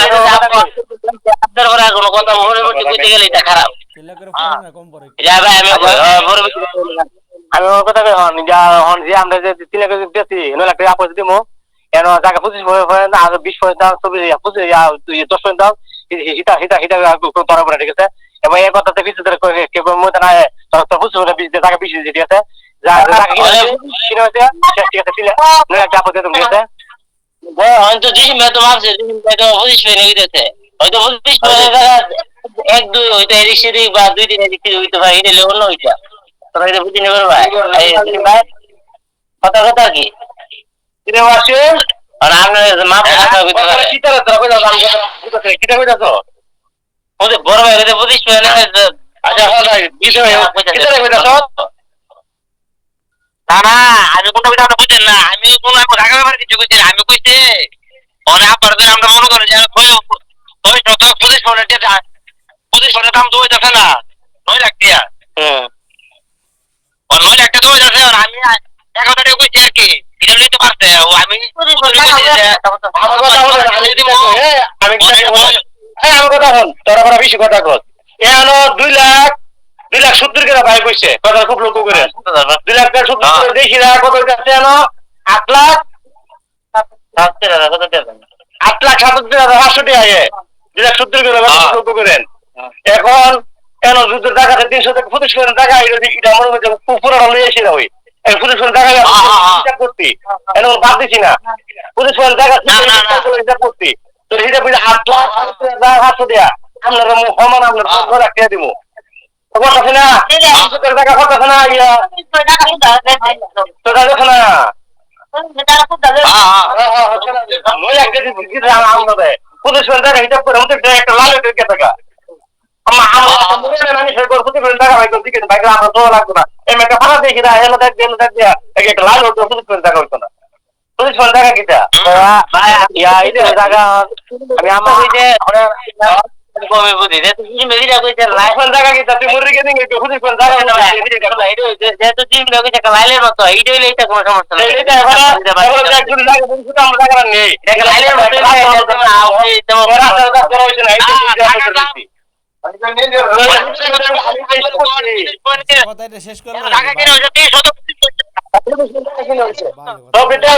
আপনার ওরা কোনো কথা পরবর্তী কইতে গেলে এটা খারাপ তেলা করে ফোন না কম পড়ে এটা ভাই আমি পরবর্তী আমি ওর কথা কই হন যে আমরা যে 3 লাখ দিছি 9 লাখ টাকা আপস দিমু এনো জায়গা 25 পয়েন্ট না আর 20 পয়েন্ট দাও 10 দাও হিটা বরাবর ঠিক আছে এবং এই কথাতে বিস্তারিত করে কেবল মত না তো 25 বিশ টাকা 20 ঠিক আছে যা টাকা কিনে হচ্ছে ঠিক আছে 3 লাখ 9 লাখ টাকা আপস দিতে ঠিক আছে হয়তো জিম মে তো ভাবছে জিম মে তো বুঝিস পেয়ে গেছে হয়তো বুঝিস এক দুই হয়তো এদিক সেদিক বা 2 দিন এদিক সেদিক হইতে পারে এটা অন্য হইতা তোরা এটা বুঝি নেবে ভাই এই ভাই কথা কি কিরে আসে আর আমরা মাপ কথা কইতে পারে কিটা তোরা কই দাও আমি কিটা কই দাও ওদের বড় ভাই এটা বুঝিস পেয়ে না আচ্ছা হল বিষয় কিটা কই দাও না না আমি কোনটা কইতা আপনি বুঝেন না আমি কোন আমি ঢাকা ব্যাপারে কিছু কইছি আমি কইছি অনেক আপনাদের আমরা মনে করি যে ওই শত 25 পনেরো দাম তো হইতাছে না 9 লাখ টাকা আর 9 লাখ টাকা হইতাছে আর আমি 11 টাকা কইছি আর কি এটা নিতে পারতে ও আমি আমার কথা বলে আমি যদি আমি আমি কথা হল তোরা বড় বেশি কথা কর এনো 2 লাখ 70 করে ভাই কইছে কথা খুব লোক করে 2 লাখ 70 করে দেখি না কত কাছে এনো 8 লাখ 8,77,500 টাকা আগে 2 লাখ 70 করে লোক করেন এখন এনো যুদ্ধ টাকা 300 থেকে 25 করে টাকা এটা মনে হচ্ছে পুরো লয়ে এসে হই এই 25 করে টাকা হিসাব করতে এনো বাদ দিছি না 25 করে টাকা হিসাব করতে তো এটা বুঝে 8,500 টাকা আপনারা সমান আপনারা বড় রাখিয়া দিমু কথা আছে না 500 টাকা কথা আছে না ইয়া তো দেখো না মই আগে দিছি আমরা দে 25 করে টাকা হিসাব করে আমাদের একটা লাল টাকা আমি সেই করে 25 টাকা ভাই দিকে ভাই আমরা তো লাগবে না এই মেটা ফাড়া দেখি না এলো দেখ দিয়া একটা লাল হতো 25 টাকা হইতো না 25 টাকা কিটা ভাই ইয়া এই জায়গা আমি আমার ওই যে কমে বুঝি যে তুমি মেরিটা কইছে লাইফ টাকা কিটা তুই মুরগি দিন একটু 25 টাকা যেহেতু জিম লোকে একটা লাইলের মতো এইটা হইলে এটা কোনো সমস্যা নেই এইটা এখন একজন লাগে বুঝতে আমরা টাকা নেই এটা লাইলের মতো তোমার রাস্তা করা হইছে না এইটা কথাটা শেষ করলে টাকা কিনে হইছে 325 তো বেটা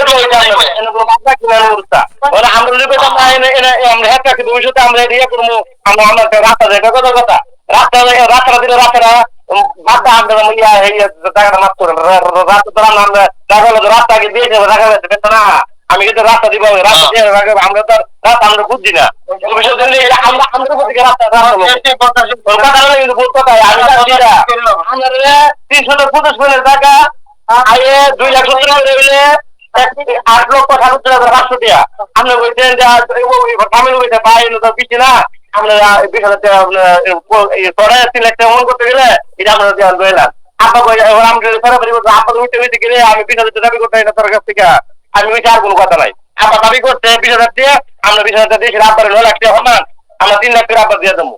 ওরা আমরা লিখে তো আমরা একটা কি ভবিষ্যতে আমরা ইয়ে করবো আমরা রাস্তা দেখা কথা রাস্তা দিলে রাস্তাটা বাদ আমরা ইয়া টাকাটা মাফ করেন রাস্তা তো আমরা রাস্তা আগে দিয়ে যাবো দেখা যাচ্ছে না আমি কিন্তু রাস্তা দিব রাস্তা দিয়ে আমরা তো রাস্তা আমরা বুঝছি না ভবিষ্যতে আমরা রাস্তা কিন্তু বলতে পারি আমি আমরা 350 টাকা আয়ে 2 লাখ 70 টাকা দিলে 8 লক্ষ 500 টাকা আপনি বলছেন যে ফ্যামিলি বলতে ভাই তো কিছু না আমরা 20,000 টাকা পরে 3 লাখ টাকা করতে গেলে এটা আমরা দেওয়ান দইলাম আপা কই আমরা সরাসরি আপা উঠে গেলে আমি 20,000 টাকা দাবি করতে না তোর কাছ থেকে আমি ওই আর কোনো কথা নাই আপা দাবি করতে 20,000 টাকা আমরা 20,000 টাকা দিয়ে আপনার 9 লাখ টাকা সমান আমরা 3 লাখ টাকা আপা দিয়ে দেবো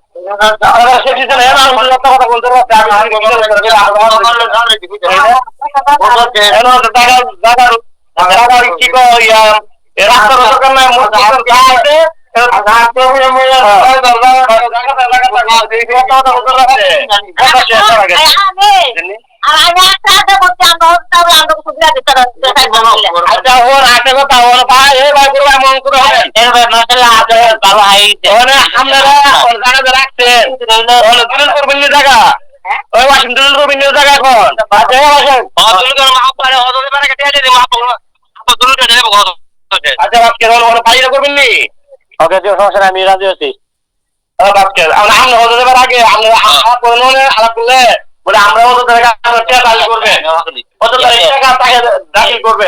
কথা বলতে কি রাস্তার দোকান নাই জায়গা ওই ওয়াশিংটন রবিন জায়গা এখন আচ্ছা আজকে বাইরে করবেন নি ওকে যে সমস্যা আমি রাজি আছি আজকে আমরা হতে দেবার আগে আমরা আলাপ করলে বলে আমরা অত টাকা টাকা দাখিল করবে অত টাকা তাকে দাখিল করবে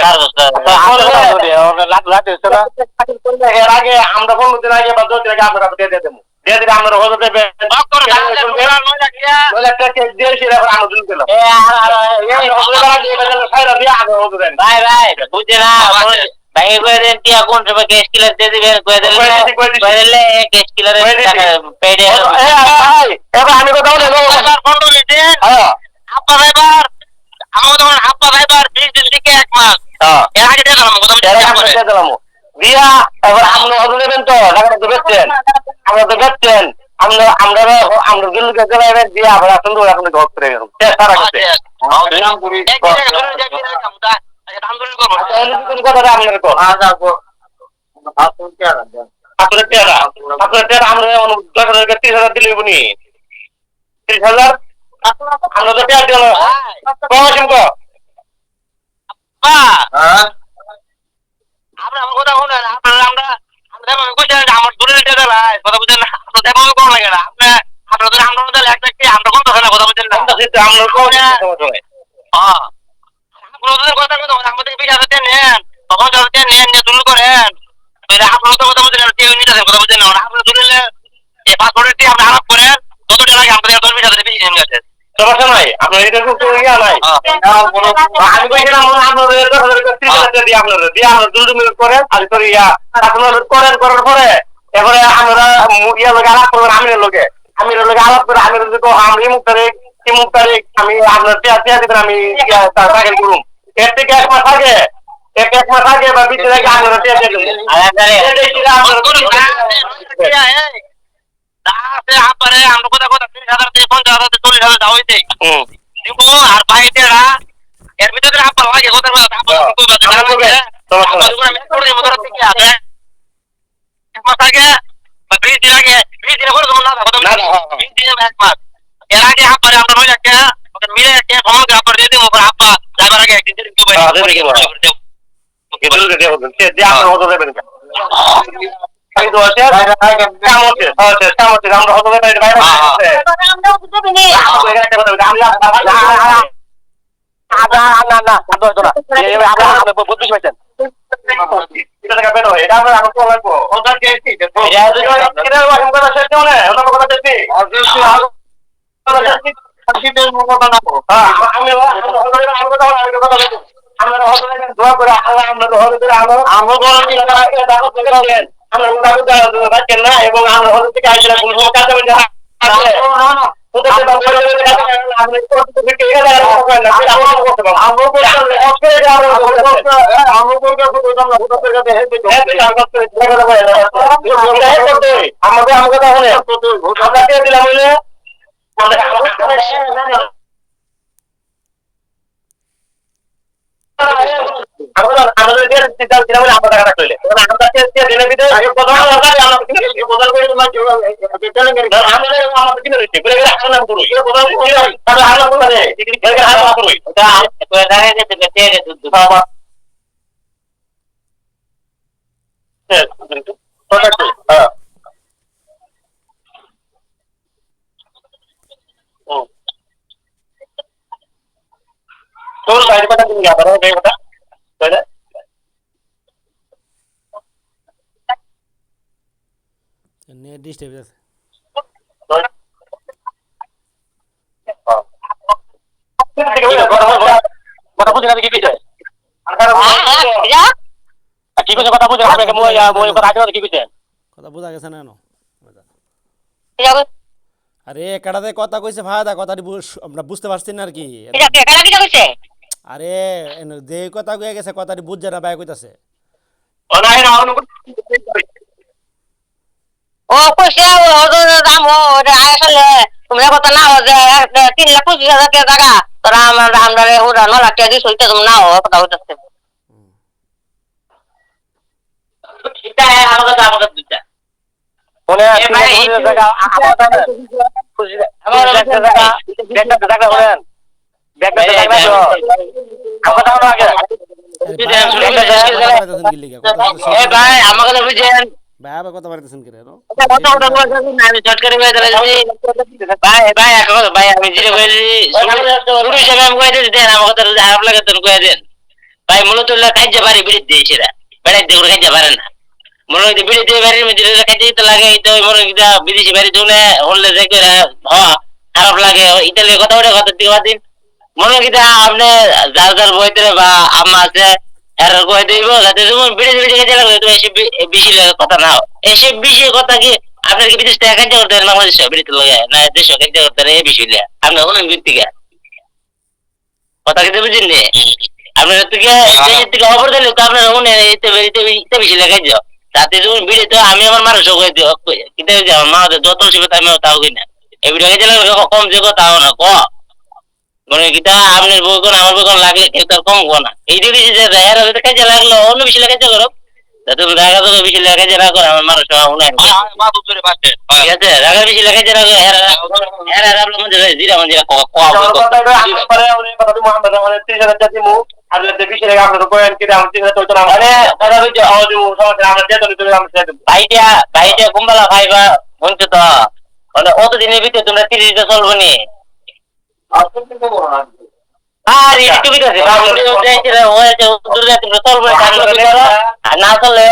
এর আগে আমরা 15 দিন আগে বা 10 দিন আগে আপনারা দিয়ে দেবো দিয়ে দিলে আমরা হতে দেবে ভাই ভাই বুঝে না ভাই কয়ে দেন টিয়া কোন সময় গ্যাস কিলার দিয়ে দিবেন কয়ে দিলে গ্যাস কিলারের টাকা পেডে এবার আমি কথা বলে 15 দিন আপনার এবার আমার তখন আপনার এবার 20 দিন থেকে 1 মাস এর আগে দিয়ে দিলাম কথা দিলাম দিয়া এবার আমরা হতে দেবেন তো টাকাটা তো বেচছেন আমরা তো বেচছেন আমরা দিল্লিকে চলে দিয়ে আবার সুন্দর এখন ঘর করে গেলাম সারা গেছে কথাটা আপনার কো আপনার টেরা আমরা 10,000 দিলে উনি 30,000 আমরা তো টেরা দিলাম কম কো আমরা আমার কথা শুনেন আমরা আমার দূরে কথা বুঝেন না আপনার দেবো কম লাগে না আপনাদের আমরা একটা আমরা কোন কথা না কথা বুঝেন না আমরা কোন আপনাদের কথা আমাদের 20,000 নেন তখন 50,000 নেন নিয়ে শুরু করেন আপনার তো কথা বুঝেন কেউ নিতে কথা বুঝেন না আপনার ধরলে এই পাসপোর্টটি আপনি আলাপ করেন তত টাকা আমাদের 10,000 বেশি নেন গেছে সমস্যা নাই আপনার এটা খুব ইয়া নাই আমি কইছিলাম আপনাদের 30,000 দিয়ে আপনাদের দিয়ে আপনারা দুটো মিনিট করেন আর তোর ইয়া আপনারা করেন করার পরে এবারে আমরা ইয়া লোকে আলাপ করবেন আমিরের লোকে আলাপ করে আমিরের লোকে আমি মুখ তারিখ আমি আপনার টিয়া দিবেন আমি টাকা করুন এর থেকে 1 মাস আগে এক মাস আগে বা 20 দিন আগে আপনারা টিয়া দিয়ে দেবেন আমরা কথা 30,000 থেকে 50,000 থেকে 40,000 দাও হইতে দিব আর বাইরেরা এর ভিতরে আপনার লাগে কথা এর আগে আপনার আমরা নয় একটা মিলে একটা ফর্ম আপনার দিয়ে দেবো আপা যাবার আগে একদিন আমরা হতে দোয়া করে না এবং আমরা হতে থেকে আসলে আমাদের দিলাম আমাদের আমরা টাকা রাখলে তোর বাইরে কথা তুমি যাবার কথা নেট ডিস্টার্ব আছে কথা বুঝে কি কইছে কি কইছে কথা বুঝে আপনাকে কথা আগে কি কইছে কথা বোঝা গেছে না আরে কাটাতে কথা কইছে ভাইদা কথাটি আমরা বুঝতে পারছি না আর কি আরে যে কথা কয়ে গেছে কথাটি বুঝছে না ভাই কইতাছে ও কইছে দাম আসলে তোমরা কথা না যে 3,25,000 টাকা তোরা আমরা ওরা 9 লাখ টাকা দিস হইতে তুমি না কথা হইতেছে এটা আমাকে দিতে বলে ভাই আমাকে বুঝেন ভাই আবার কথা বাড়তেছেন কেন আমি চট করে কয়ে দিলাম যে, ভাই ভাই একটা কথা, ভাই আমি যেটা কয়ে দিছি শুরু হিসাবে আমি কয়ে দিছি, দেন আমার কথা খারাপ লাগে তো কয়ে দেন। ভাই মূলত কাজে পারি বিড়ি দিয়ে সেটা বেড়াই দিয়ে কাজে পারে না, মনে হয় বিড়ি দিয়ে বাড়ির মধ্যে কাজে দিতে লাগে। এটা মনে হয় বিদেশি বাড়ি ধুলে হলে দেখে হওয়া খারাপ লাগে, ইতালির কথা ওটা কথা দিকে বাদ দিন। মনে হয় আপনি যার যার বইতে বা আম্মা আছে এর কয়ে দিব যাতে তুমি বিড়ি বিড়ি কাজে লাগবে, তুমি এসে বেশি কথা না এসে বেশি কথা কি আপনার কি বিদেশ থেকে কাজে করতে বাংলাদেশ বিড়িতে লাগে না দেশ কাজে করতে এই বিষয় আপনার কোনো ভিত্তিকে কথা কিন্তু বুঝেন নি আপনার থেকে দেশের থেকে খবর দিলে তো আপনার মনে এতে বেশি লেখাই যাও তাতে তুমি বিড়ি তো আমি আমার মানুষ হয়ে দিও কিন্তু আমার মা যত শিবে আমিও তাও কই না এই ভিডিও কাজে লাগবে কম যে তাও না ক মনে কিতা আপনার বই কোন আমার বই কোন লাগলে কেউ তার কম কো না এই দিকে যে এরা যদি কাজে লাগলো অন্য বেশি লেখাই করো তুমি রাগা তো বেশি লেখাই না করো আমার মানুষ উনাই ঠিক আছে রাগা বেশি লেখাই না করো এরা আপনার মধ্যে জিরা মন্দিরা ভাইটা কুম্বালা ভাইবা বলছো তো অতদিনের ভিতরে তোমরা 30টা চলবো নি আর একটু বিকাশে না চললে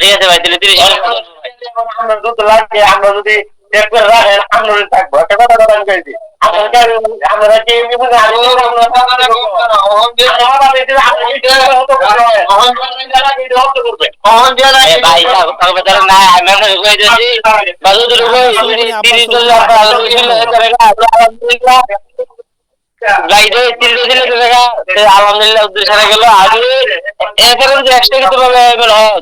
ঠিক আছে ভাই তাহলে 30 আমরা যদি আমরা থাকবো একটা কথা আমি কইছি আলহামদুলিল্লাহ উদ্দেশ্য গেল আর এক্সট্রা কিছু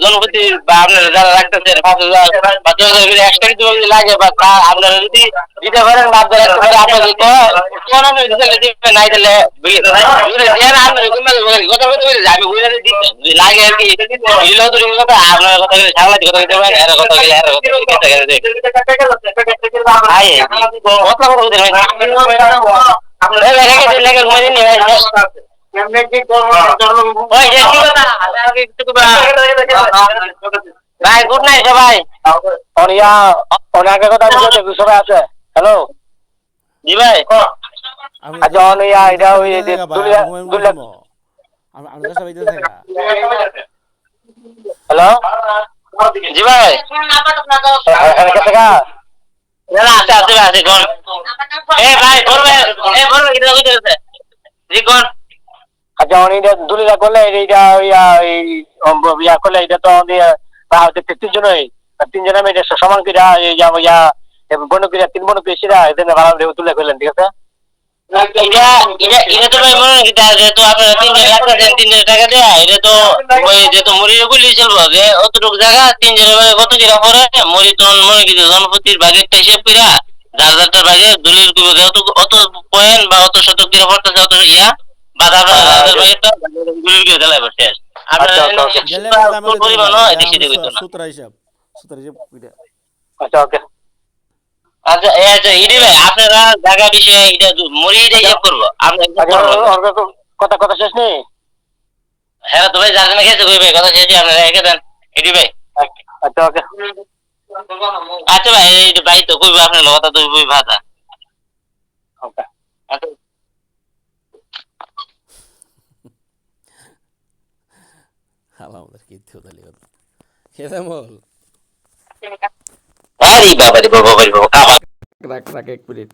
জনপতি বা আপনারা যারা রাখতেছেন 5,000 এক্সট্রা কিছু লাগে বা আপনারা যদি দিতে পারেন বা আপনাদের নাই দিলে আমি লাগে আর কি কথা আপনার কথা গেলে সাংবাদিক কথা দিতে পারেন এর কথা গেলে ভাই গুড নাইট সবাই অনেক কথা সবাই আছে হ্যালো জি ভাই আচ্ছা অনিয়া এটা ওই হ্যালো জি ভাই আছে আছে আছে কোন ভাই করবে করবে কিটা কইতেছে জি কোন আচ্ছা অনিয়া দুলিয়া করলে এইটা ইয়া করলে এটা তো তিনজনই আমি এটা সমান করে বনু করে 3 বনু পেয়েছিরা এদের ভালো তুলে করলেন ঠিক আছে এটা তো ভাই মনে কিটা যেহেতু আপনারা 3 লাখ টাকা 3 টাকা দেয়া এটা তো ওই যেহেতু মরির বলি চলবো যে অতটুকু জায়গা 3 ভাগে কত কিরা পরে মরি তো মনে কিটা জনপতির ভাগে হিসাব কইরা যার যারটার ভাগে দলিল করবে অত পয়েন্ট বা অত শতক কিরা পড়তেছে অত ইয়া বা তারপর যাদের ভাগে তো দলিল করে দেলাই বসে আপনারা পরিমাণও এদিকে সেদিকে হইতো না আচ্ছা ওকে আচ্ছা আচ্ছা ইডি ভাই আপনারা জায়গা বিষয়ে এটা মরিটা ইয়ে করবো কথা কথা শেষ নেই হ্যাঁ তো ভাই যার জন্য খেয়েছে কই ভাই কথা শেষ আপনারা রেখে দেন ইডি ভাই আচ্ছা ওকে আচ্ছা ভাই এই ভাই তো কইবো আপনার কথা তো কই ভাষা ওকে আচ্ছা আমাদের কি থুদালি কথা খেতে বল আরে বাবা রে বাবা রাখ 1 মিনিট